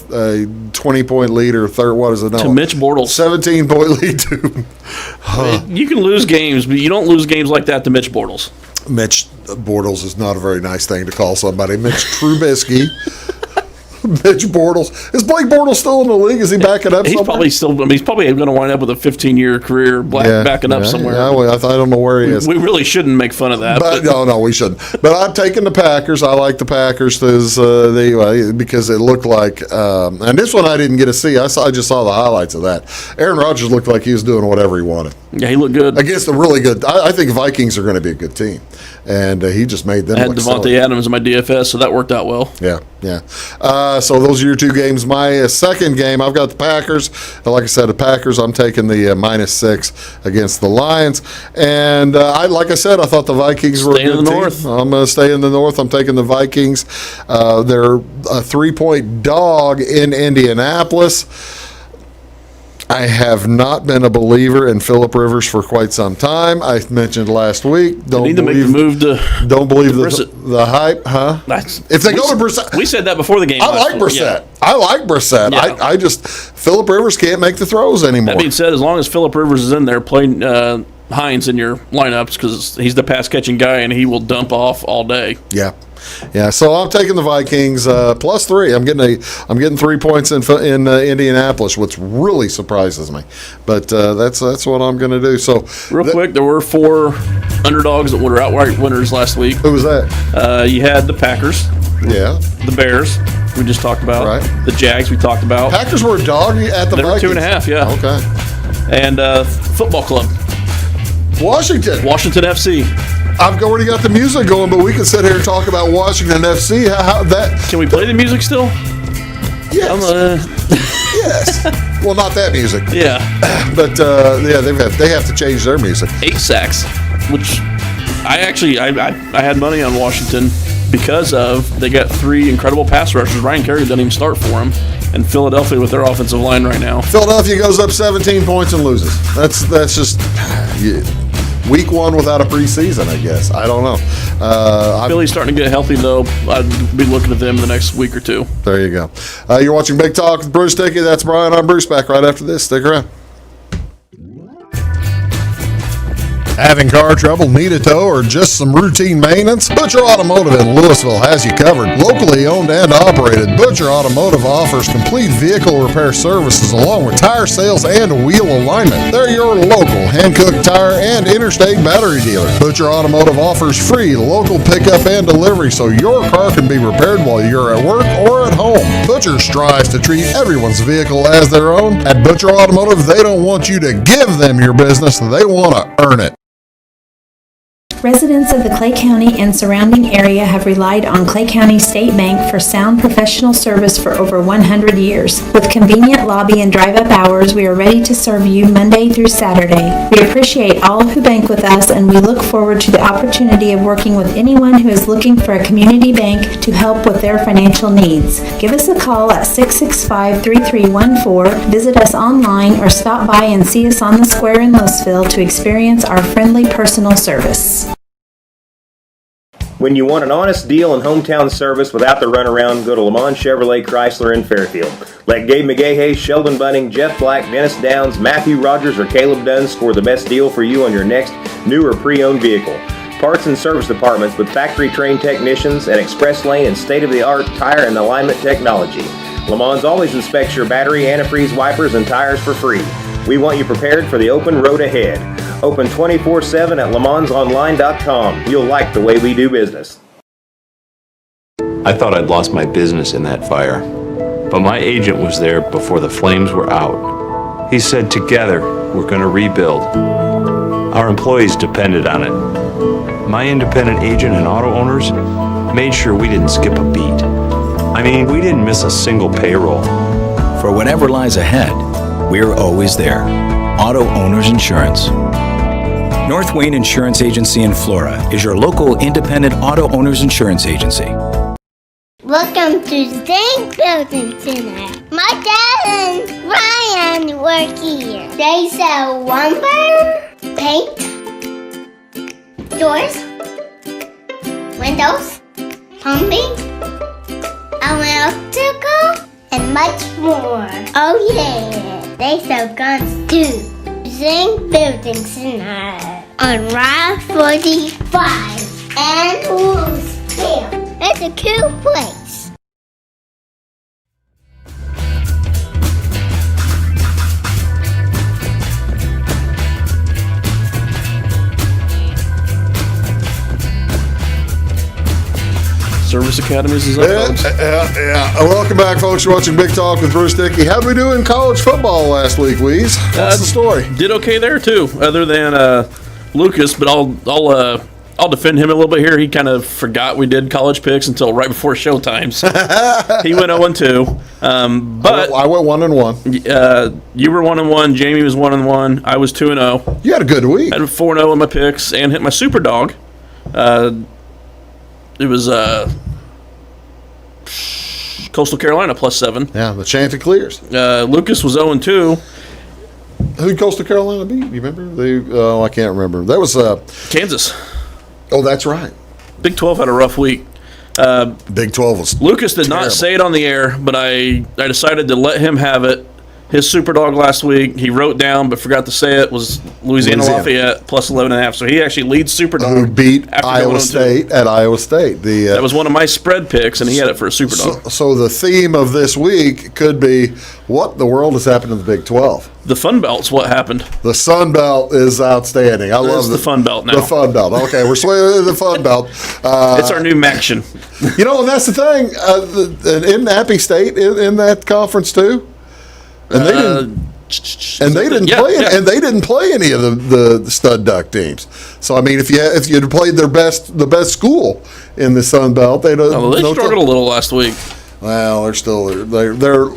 20-point lead or third. What is it? No, to Mitch Bortles. 17-point lead to. You can lose games, but you don't lose games like that to Mitch Bortles. Mitch Bortles is not a very nice thing to call somebody. Mitch Trubisky. Mitch Bortles. Is Blake Bortles still in the league? Is he backing up somewhere? He's probably going to wind up with a 15-year career backing up somewhere. Yeah, I don't know where he is. We really shouldn't make fun of that. But no, we shouldn't. But I'm taking the Packers. I like the Packers because it looked like, and this one I didn't get to see. I just saw the highlights of that. Aaron Rodgers looked like he was doing whatever he wanted. Yeah, he looked good. Against a really good, I think Vikings are going to be a good team. And he just made them look silly. I had Devontae Adams in my DFS, so that worked out well. Yeah. So those are your two games. My second game, I've got the Packers. Like I said, the Packers, I'm taking the -6 against the Lions. And like I said, I thought the Vikings were a good team. North. I'm going to stay in the North. I'm taking the Vikings. They're a 3-point dog in Indianapolis. I have not been a believer in Phillip Rivers for quite some time. I mentioned last week. Don't believe the hype, huh? If they go to Brissett, we said that before the game. I like Brissett. Yeah. I just Phillip Rivers can't make the throws anymore. That being said, as long as Phillip Rivers is in there, playing Hines in your lineups because he's the pass catching guy and he will dump off all day. Yeah. So I'm taking the Vikings +3. I'm getting 3 points in Indianapolis, which really surprises me. But that's what I'm going to do. So real quick, there were 4 underdogs that were outright winners last week. Who was that? You had the Packers. Yeah. The Bears. We just talked about. Right. The Jags. We talked about. Packers were a dog at the Vikings. They were 2.5. Yeah. Okay. And Football Club. Washington FC. I've already got the music going, but we can sit here and talk about Washington FC. How that? Can we play the music still? Yes. Yes. Well, not that music. Yeah. But they have to change their music. 8 sacks, which I had money on Washington because they got 3 incredible pass rushers. Ryan Kerry doesn't even start for them. And Philadelphia with their offensive line right now. Philadelphia goes up 17 points and loses. That's just week 1 without a preseason, I guess. I don't know. Philly's starting to get healthy, though. I'd be looking at them the next week or 2. There you go. You're watching Big Talk with Bruce Dickey. That's Brian. I'm Bruce. Back right after this. Stick around. Having car trouble, need a tow, or just some routine maintenance? Butcher Automotive in Louisville has you covered. Locally owned and operated, Butcher Automotive offers complete vehicle repair services along with tire sales and wheel alignment. They're your local Hankook tire and interstate battery dealer. Butcher Automotive offers free local pickup and delivery so your car can be repaired while you're at work or at home. Butcher strives to treat everyone's vehicle as their own. At Butcher Automotive, they don't want you to give them your business, they want to earn it. Residents of the Clay County and surrounding area have relied on Clay County State Bank for sound professional service for over 100 years. With convenient lobby and drive-up hours, we are ready to serve you Monday through Saturday. We appreciate all who bank with us, and we look forward to the opportunity of working with anyone who is looking for a community bank to help with their financial needs. Give us a call at 665-3314, visit us online, or stop by and see us on the square in Louisville to experience our friendly personal service. When you want an honest deal and hometown service without the runaround, go to Lamont Chevrolet Chrysler in Fairfield. Let Gabe McGahey, Sheldon Bunning, Jeff Black, Dennis Downs, Matthew Rogers, or Caleb Dunn score the best deal for you on your next new or pre-owned vehicle. Parts and service departments with factory-trained technicians and express lane and state-of-the-art tire and alignment technology. Lamont always inspects your battery, antifreeze, wipers, and tires for free. We want you prepared for the open road ahead. Open 24/7 at LeMansOnline.com. You'll like the way we do business. I thought I'd lost my business in that fire, but my agent was there before the flames were out. He said, together, we're going to rebuild. Our employees depended on it. My independent agent and auto owners made sure we didn't skip a beat. I mean, we didn't miss a single payroll. For whatever lies ahead, we're always there. Auto Owners Insurance. North Wayne Insurance Agency in Flora is your local independent auto owners insurance agency. Welcome to Zinc Building Center. My dad and Ryan work here. They sell lumber, paint, doors, windows, plumbing, electrical, and much more. Oh yeah, they sell guns too. Zinc Building Center on Route 45 and Wolfsville. It's a cool place. Service Academies is up, folks. Yeah. Welcome back, folks. You're watching Big Talk with Bruce Dickey. How'd we do in college football last week, Weeze? What's the story? Did okay there too, other than Lucas. But I'll defend him a little bit here. He kind of forgot we did college picks until right before showtime. So he went 0-2. But I went 1-1. You were 1-1. Jamie was 1-1. I was 2-0. You had a good week. I had 4-0 in my picks and hit my super dog. It was Coastal Carolina +7. Yeah, the Chanticleers. Lucas was 0-2. Who'd Coastal Carolina beat? You remember? I can't remember. That was Kansas. Oh, that's right. Big 12 had a rough week. Big 12 was Lucas did terrible. not say it on the air, but I decided to let him have it. His super dog last week, he wrote down but forgot to say it, was Louisiana Lafayette +11.5. So he actually leads super dog. Who beat Iowa State at Iowa State. That was one of my spread picks, and he had it for a super dog. So the theme of this week could be, what the world has happened in the Big 12? The Fun Belt's what happened. The Sun Belt is outstanding. I love the Fun Belt now. The Fun Belt. Okay, we're swinging the Fun Belt. It's our new Maction. You know, and that's the thing. In Appy State in that conference too, and they didn't play any of the stud duck teams. So I mean, if you'd played the best school in the Sun Belt, they struggled a little last week. Well, they're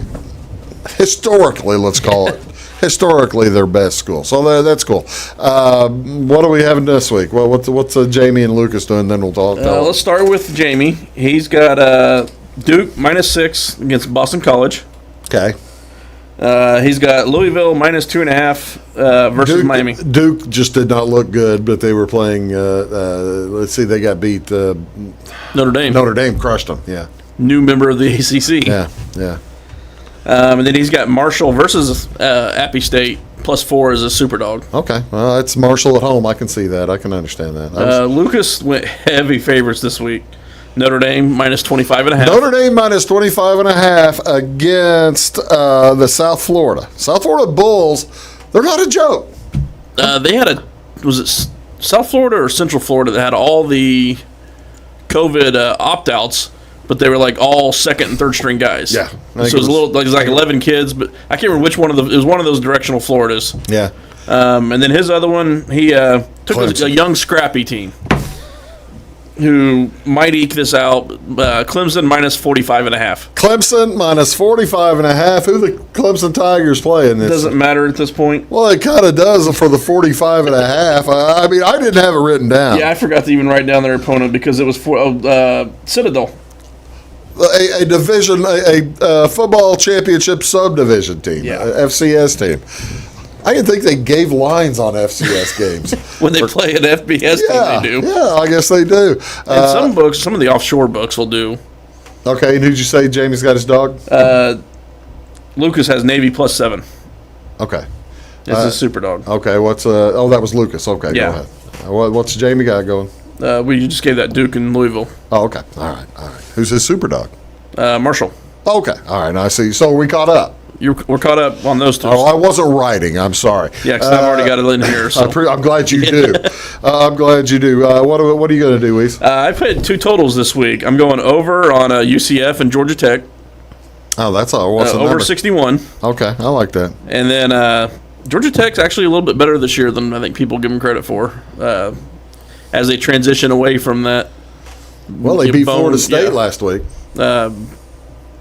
historically, let's call it. Historically, their best school. So that's cool. What are we having this week? Well, what's Jamie and Lucas doing? Then we'll talk. Let's start with Jamie. He's got Duke -6 against Boston College. Okay. He's got Louisville -2.5 versus Miami. Duke just did not look good, but they were playing. Let's see, they got beat. Notre Dame. Notre Dame crushed them. Yeah. New member of the ACC. Yeah. And then he's got Marshall versus Appy State +4 as a super dog. Okay, well, it's Marshall at home. I can see that. I can understand that. Lucas went heavy favorites this week. Notre Dame -25.5. Notre Dame -25.5 against the South Florida Bulls. They're not a joke. They had was it South Florida or Central Florida that had all the COVID opt-outs, but they were like all second and third string guys. Yeah, so it was like 11 kids, but I can't remember which one of it was one of those directional Floridas. Yeah. And then his other one, he took a young scrappy team who might eke this out. Clemson -45.5. Clemson -45.5. Who the Clemson Tigers playing this? Doesn't matter at this point. Well, it kind of does for the 45.5. I mean, I didn't have it written down. Yeah, I forgot to even write down their opponent because it was Citadel. A division, a football championship subdivision team, FCS team. I didn't think they gave lines on FCS games. When they play an FBS team, they do. Yeah, I guess they do. And some of the offshore books will do. Okay, and who'd you say Jamie's got his dog? Lucas has Navy +7. Okay. It's a super dog. Okay, what's that was Lucas. Okay, Yeah. go ahead. What's Jamie got going? We just gave that Duke in Louisville. Oh, okay. All right. Who's his super dog? Marshall. Okay. All right. Now I see. So we caught up. We're caught up on those two. Oh, I wasn't writing. I'm sorry. Yeah, because I've already got it in here. So. I'm glad you do. I'm glad you do. What are you going to do, Weez? I played 2 totals this week. I'm going over on UCF and Georgia Tech. Oh, that's all. What's the over number? 61. Okay, I like that. And then Georgia Tech's actually a little bit better this year than I think people give them credit for, as they transition away from that. Well, they beat Florida State last week.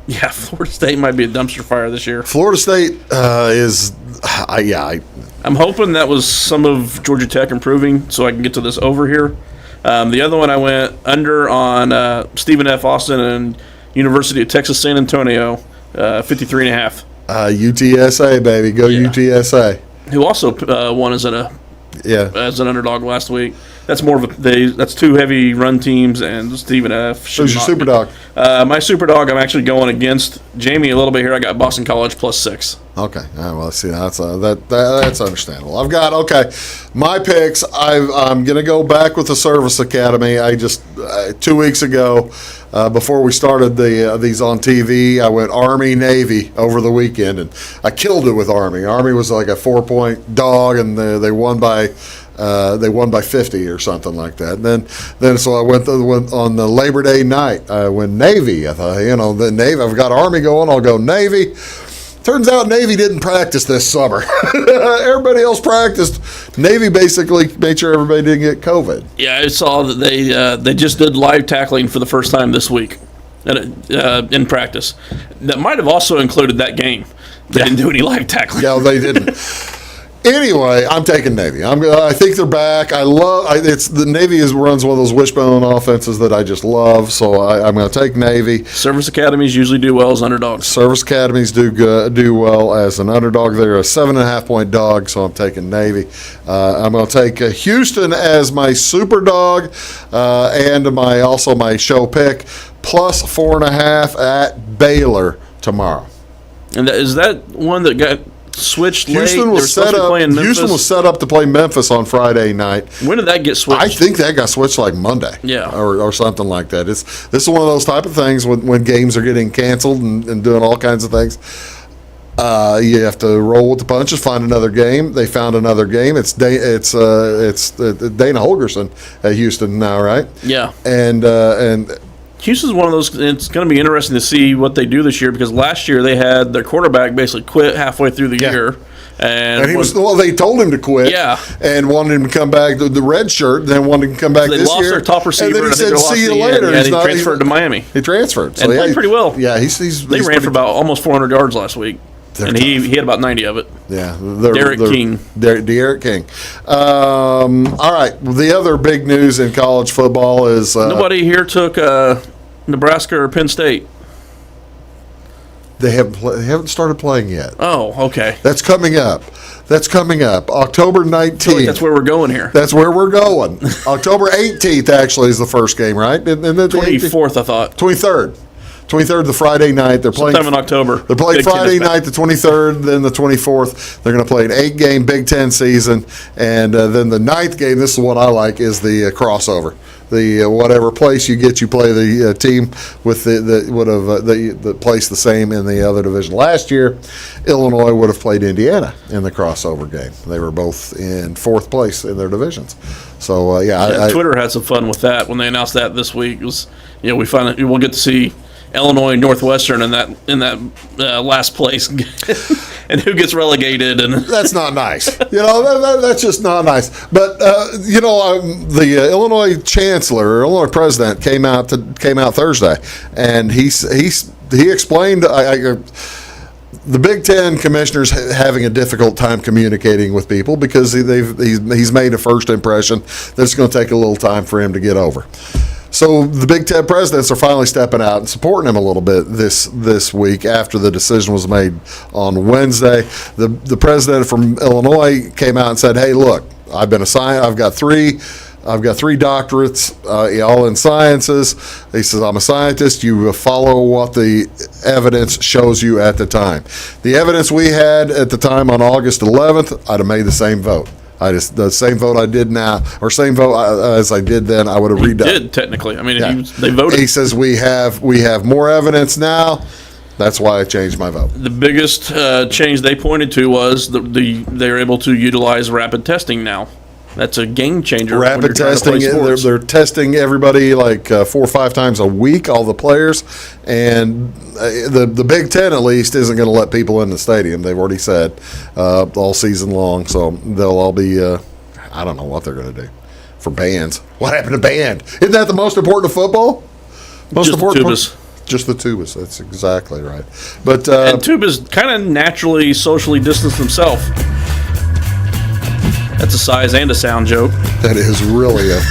Yeah, Florida State might be a dumpster fire this year. Florida State is, I'm hoping that was some of Georgia Tech improving, so I can get to this over here. The other one I went under on Stephen F. Austin and University of Texas San Antonio, 53.5. UTSA, baby, go UTSA. Who also won as an underdog last week. That's more of that's 2 heavy run teams and Stephen F. Who's your super dog? My super dog, I'm actually going against Jamie a little bit here. I got Boston College +6. Okay. Well, see, that's understandable. I've got, my picks. I'm going to go back with the Service Academy. I just, 2 weeks ago, before we started these on TV, I went Army-Navy over the weekend, and I killed it with Army. Army was like a 4-point dog, and they won by 50 or something like that. And then so I went on the Labor Day night. I went Navy. I thought, the Navy. I've got Army going. I'll go Navy. Turns out Navy didn't practice this summer. Everybody else practiced. Navy basically made sure everybody didn't get COVID. Yeah, I saw that they just did live tackling for the first time this week in practice. That might have also included that game. They didn't do any live tackling. Yeah, they didn't. Anyway, I'm taking Navy. I think they're back. The Navy runs one of those wishbone offenses that I just love. So I'm going to take Navy. Service academies usually do well as underdogs. Service academies do well as an underdog. They're a 7.5-point dog, so I'm taking Navy. I'm going to take Houston as my super dog, and my show pick +4.5 at Baylor tomorrow. And is that one that got switched Houston late? was set up to play Memphis on Friday night. When did that get switched? I think that got switched like Monday. Yeah. Or something like that. This is one of those type of things when games are getting canceled and doing all kinds of things. You have to roll with the punches, find another game. They found another game. It's Dana Holgerson at Houston now, right? Yeah. And Houston's one of those. It's going to be interesting to see what they do this year, because last year they had their quarterback basically quit halfway through the year, and they told him to quit. Yeah, and wanted him to come back. The red shirt, then wanted him to come back this year. They lost their top receiver, and then he said, "See you later." And he transferred to Miami. He transferred, and played pretty well. Yeah, they ran for about almost 400 yards last week. And he had about 90 of it. Yeah. Derek King. Derek King. All right. The other big news in college football is... nobody here took Nebraska or Penn State. They haven't started playing yet. Oh, okay. That's coming up. October 19th. That's where we're going here. That's where we're going. October 18th, actually, is the first game, right? 24th, I thought. 23rd, the Friday night. They're playing sometime in October. They're playing Friday night, the 23rd, then the 24th. They're going to play an 8-game Big Ten season, and then the 9th game. This is what I like, is the crossover. The whatever place you get, you play the team with the place the same in the other division. Last year, Illinois would have played Indiana in the crossover game. They were both in 4th place in their divisions. So Twitter had some fun with that when they announced that this week. It was, we'll get to see Illinois Northwestern in that last place, and who gets relegated, and that's not nice. That's just not nice. But the Illinois chancellor, Illinois president, came out Thursday, and he explained. The Big Ten commissioner's having a difficult time communicating with people because he's made a first impression that it's going to take a little time for him to get over. So the Big Ten presidents are finally stepping out and supporting him a little bit this week after the decision was made on Wednesday. The president from Illinois came out and said, "Hey, look, I've got three doctorates, all in sciences." He says, "I'm a scientist. You follow what the evidence shows you at the time. The evidence we had at the time on August 11th, I'd have made the same vote. The same vote I did now, or same vote as I did then, I would have redone." Did technically? I mean, they voted. He says we have more evidence now. That's why I changed my vote. The biggest change they pointed to was they're able to utilize rapid testing now. That's a game changer. Rapid testing, they're testing everybody like 4 or 5 times a week, all the players, and the Big Ten at least isn't going to let people in the stadium. They've already said all season long, so they'll all be. I don't know what they're going to do for bands. What happened to band? Isn't that the most important of football? Just the tubas. Just the tubas. That's exactly right. But and tubas kind of naturally socially distance themselves. That's a size and a sound joke. That is really a...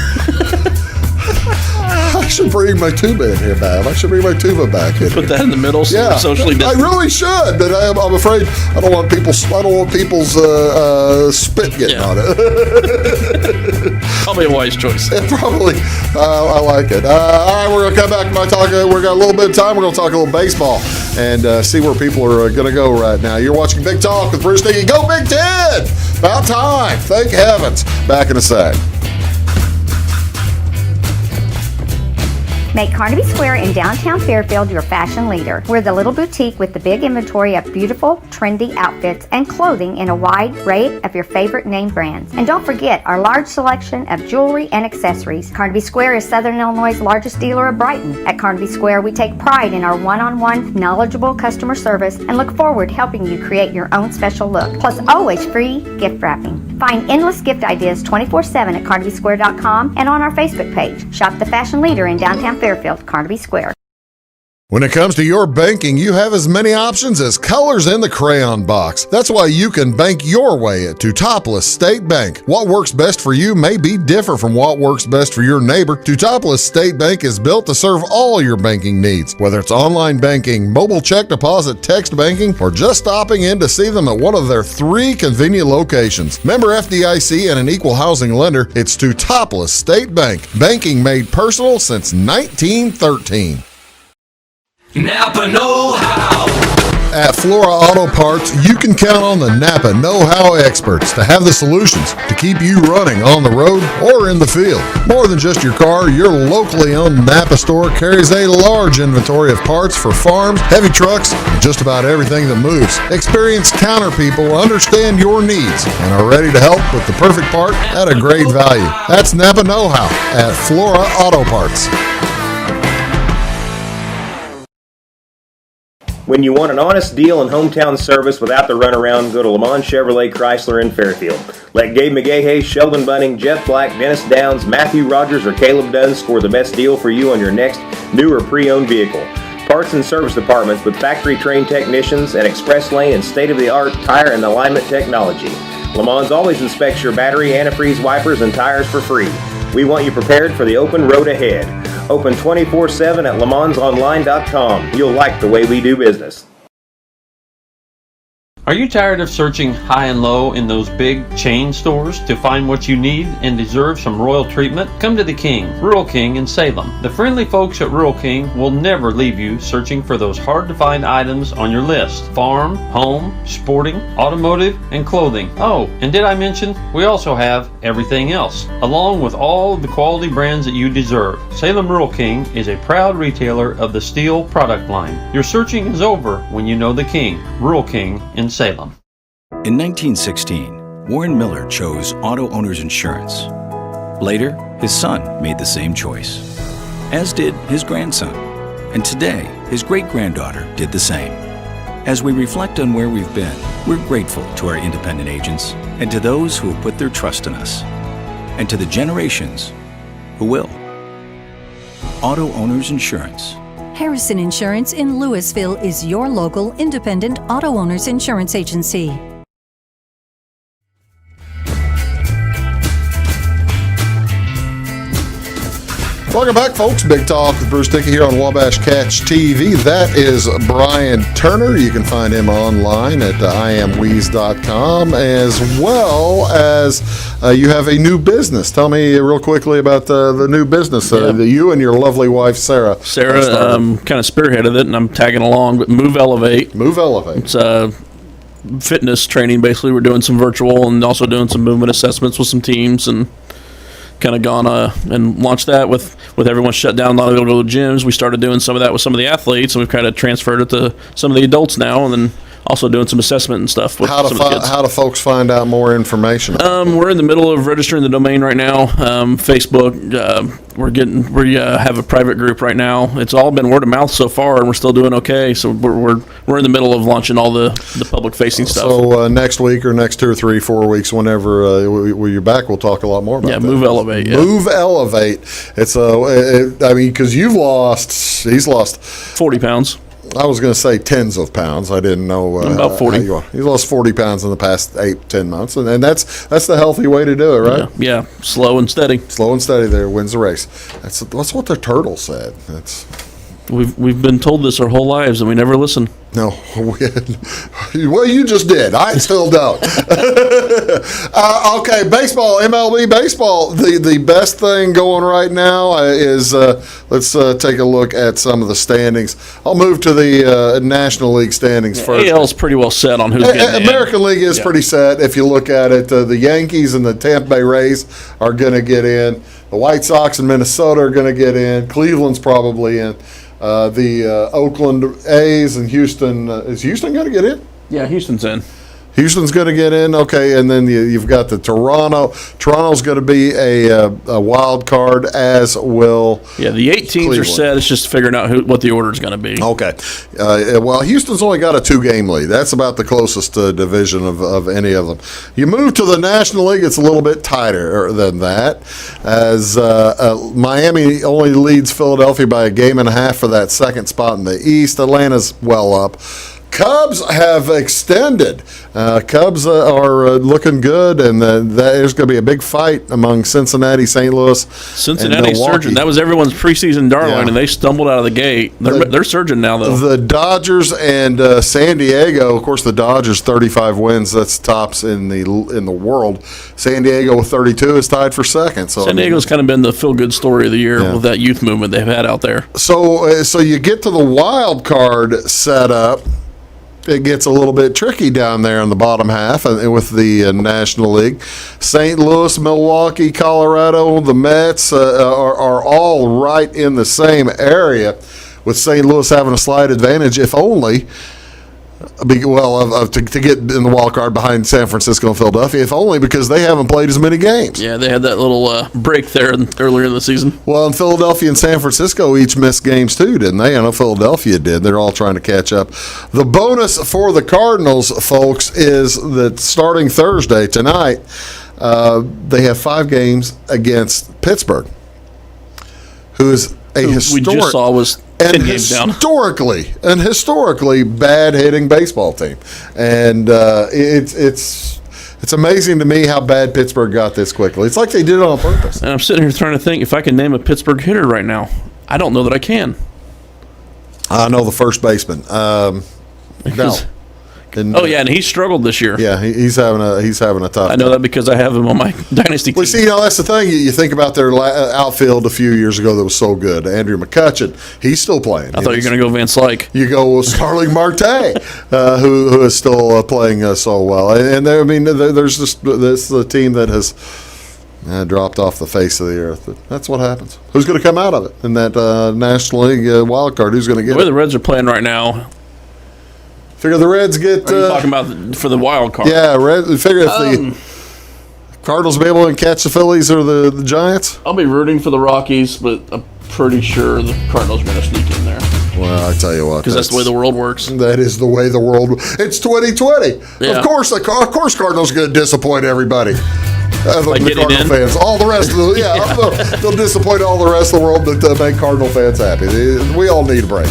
I should bring my tuba in here back. I should bring my tuba back in. Put that in the middle. So socially distant. I really should, but I'm afraid I don't want people's spit getting on it. Probably a wise choice. Probably. I like it. All right, we're gonna come back and talk. We've got a little bit of time. We're gonna talk a little baseball and see where people are gonna go right now. You're watching Big Talk with Bruce Dickey. Go Big Ten! About time. Thank heavens. Back in a sec. Make Carnaby Square in downtown Fairfield your fashion leader. We're the little boutique with the big inventory of beautiful, trendy outfits and clothing in a wide array of your favorite name brands. And don't forget our large selection of jewelry and accessories. Carnaby Square is Southern Illinois' largest dealer of Brighton. At Carnaby Square, we take pride in our one-on-one, knowledgeable customer service and look forward to helping you create your own special look. Plus, always free gift wrapping. Find endless gift ideas 24/7 at CarnabySquare.com and on our Facebook page. Shop the fashion leader in downtown Fairfield, Carnaby Square. When it comes to your banking, you have as many options as colors in the crayon box. That's why you can bank your way at Teutopolis State Bank. What works best for you may be different from what works best for your neighbor. Teutopolis State Bank is built to serve all your banking needs, whether it's online banking, mobile check deposit, text banking, or just stopping in to see them at one of their 3 convenient locations. Member FDIC and an equal housing lender, it's Teutopolis State Bank. Banking made personal since 1913. Napa know-how. At Flora Auto Parts, you can count on the Napa know-how experts to have the solutions to keep you running on the road or in the field. More than just your car, your locally owned Napa store carries a large inventory of parts for farms, heavy trucks, and just about everything that moves. Experienced counter people understand your needs and are ready to help with the perfect part at a great value. That's Napa know-how at Flora Auto Parts. When you want an honest deal and hometown service without the runaround, go to Lamont Chevrolet Chrysler in Fairfield. Let Gabe McGahey, Sheldon Bunning, Jeff Black, Dennis Downs, Matthew Rogers, or Caleb Dunn score the best deal for you on your next new or pre-owned vehicle. Parts and service departments with factory-trained technicians and express lane and state-of-the-art tire and alignment technology. Lamont's always inspects your battery, antifreeze, wipers, and tires for free. We want you prepared for the open road ahead. Open 24/7 at LeMansOnline.com. You'll like the way we do business. Are you tired of searching high and low in those big chain stores to find what you need and deserve some royal treatment? Come to the King, Rural King in Salem. The friendly folks at Rural King will never leave you searching for those hard-to-find items on your list. Farm, home, sporting, automotive, and clothing. Oh, and did I mention we also have everything else, along with all of the quality brands that you deserve. Salem Rural King is a proud retailer of the steel product line. Your searching is over when you know the King, Rural King in Salem. In 1916, Warren Miller chose Auto Owners Insurance. Later, his son made the same choice, as did his grandson. And today, his great-granddaughter did the same. As we reflect on where we've been, we're grateful to our independent agents and to those who have put their trust in us, and to the generations who will. Auto Owners Insurance. Harrison Insurance in Louisville is your local independent auto owners insurance agency. Welcome back, folks. Big Talk with Bruce Dickey here on Wabash Catch TV. That is Brian Turner. You can find him online at iamweeze.com, as well as you have a new business. Tell me real quickly about the new business that you and your lovely wife, Sarah kind of spearheaded it, and I'm tagging along. But Move Elevate. It's fitness training. Basically, we're doing some virtual and also doing some movement assessments with some teams, and kind of gone and launched that with everyone shut down, not able to go to gyms. We started doing some of that with some of the athletes, and we've kind of transferred it to some of the adults now, and then also doing some assessment and stuff with some of the kids. How do folks find out more information? We're in the middle of registering the domain right now. Facebook, we have a private group right now. It's all been word of mouth so far, and we're still doing okay. So we're in the middle of launching all the public facing stuff. So next week or next 2 or 3, 4 weeks, whenever you're back, we'll talk a lot more about that. Move Elevate. Yeah. Move Elevate. It's because he's lost 40 pounds. I was going to say tens of pounds. I didn't know. About 40. He's lost 40 pounds in the past 8-10 months, and that's the healthy way to do it, right? Yeah. Slow and steady. Slow and steady there wins the race. That's what the turtle said. We've been told this our whole lives, and we never listen. No. Well, you just did. I still don't. Okay, baseball, MLB baseball. The best thing going right now is, let's take a look at some of the standings. I'll move to the National League standings first. AL's pretty well set on who's getting American League is pretty set. If you look at it, the Yankees and the Tampa Bay Rays are going to get in. The White Sox and Minnesota are going to get in. Cleveland's probably in. The Oakland A's and Houston. Is Houston going to get in? Yeah, Houston's in. Houston's going to get in. Okay, and then you've got the Toronto. Toronto's going to be a wild card, as will. Yeah, the 8 teams are set. It's just figuring out what the order is going to be. Okay. Well, Houston's only got a 2-game lead. That's about the closest division of any of them. You move to the National League, it's a little bit tighter than that, as Miami only leads Philadelphia by a game and a half for that second spot in the East. Atlanta's well up. Cubs have extended. Cubs are looking good, and there's going to be a big fight among Cincinnati, St. Louis, Cincinnati surging. That was everyone's preseason darling, and they stumbled out of the gate. They're surging now, though. The Dodgers and San Diego. Of course, the Dodgers 35 wins. That's tops in the world. San Diego with 32 is tied for second. So San Diego's kind of been the feel-good story of the year with that youth movement they've had out there. So you get to the wild card setup. It gets a little bit tricky down there in the bottom half with the National League. St. Louis, Milwaukee, Colorado, the Mets are all right in the same area, with St. Louis having a slight advantage, if only, to get in the wild card behind San Francisco and Philadelphia, if only because they haven't played as many games. Yeah, they had that little break there earlier in the season. Well, and Philadelphia and San Francisco each missed games too, didn't they? I know Philadelphia did. They're all trying to catch up. The bonus for the Cardinals, folks, is that starting Thursday, tonight, they have 5 games against Pittsburgh, who is a historic... we just saw was 10 games down. Historically bad hitting baseball team, and it's amazing to me how bad Pittsburgh got this quickly. It's like they did it on purpose. And I'm sitting here trying to think if I can name a Pittsburgh hitter right now. I don't know that I can. I know the first baseman. And he struggled this year. Yeah, he's having a tough. I know that because I have him on my dynasty team. Well, see, that's the thing. You think about their outfield a few years ago that was so good. Andrew McCutcheon, he's still playing. I thought you were going to go Van Slyke. You go with Starling Marte, who is still playing so well. And there's this is a team that has dropped off the face of the earth. That's what happens. Who's going to come out of it in that National League wild card? Who's going to get the way the Reds are playing right now? Figure the Reds get... Are you talking about for the wild card? Yeah, figure if the Cardinals will be able to catch the Phillies or the Giants? I'll be rooting for the Rockies, but I'm pretty sure the Cardinals are going to sneak in there. Well, I tell you what. Because that's the way the world works. That is the way the world... It's 2020. Yeah. Of course Cardinals are going to disappoint everybody. Like the Cardinal fans. All the rest of the... they'll disappoint all the rest of the world that make Cardinal fans happy. We all need a break.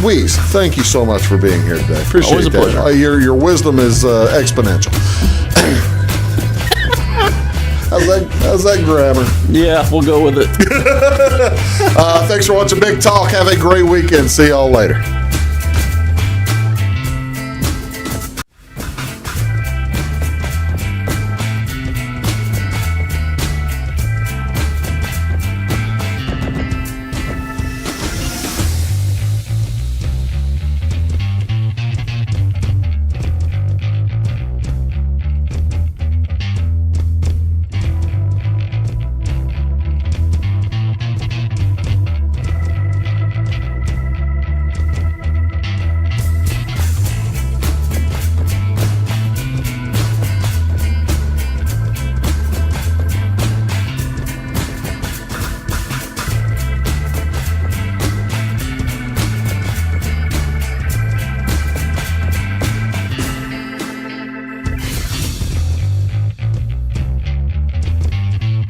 Weeze, thank you so much for being here today. Appreciate Always a pleasure. Your wisdom is exponential. How's that grammar? Yeah, we'll go with it. Thanks for watching Big Talk. Have a great weekend. See y'all later.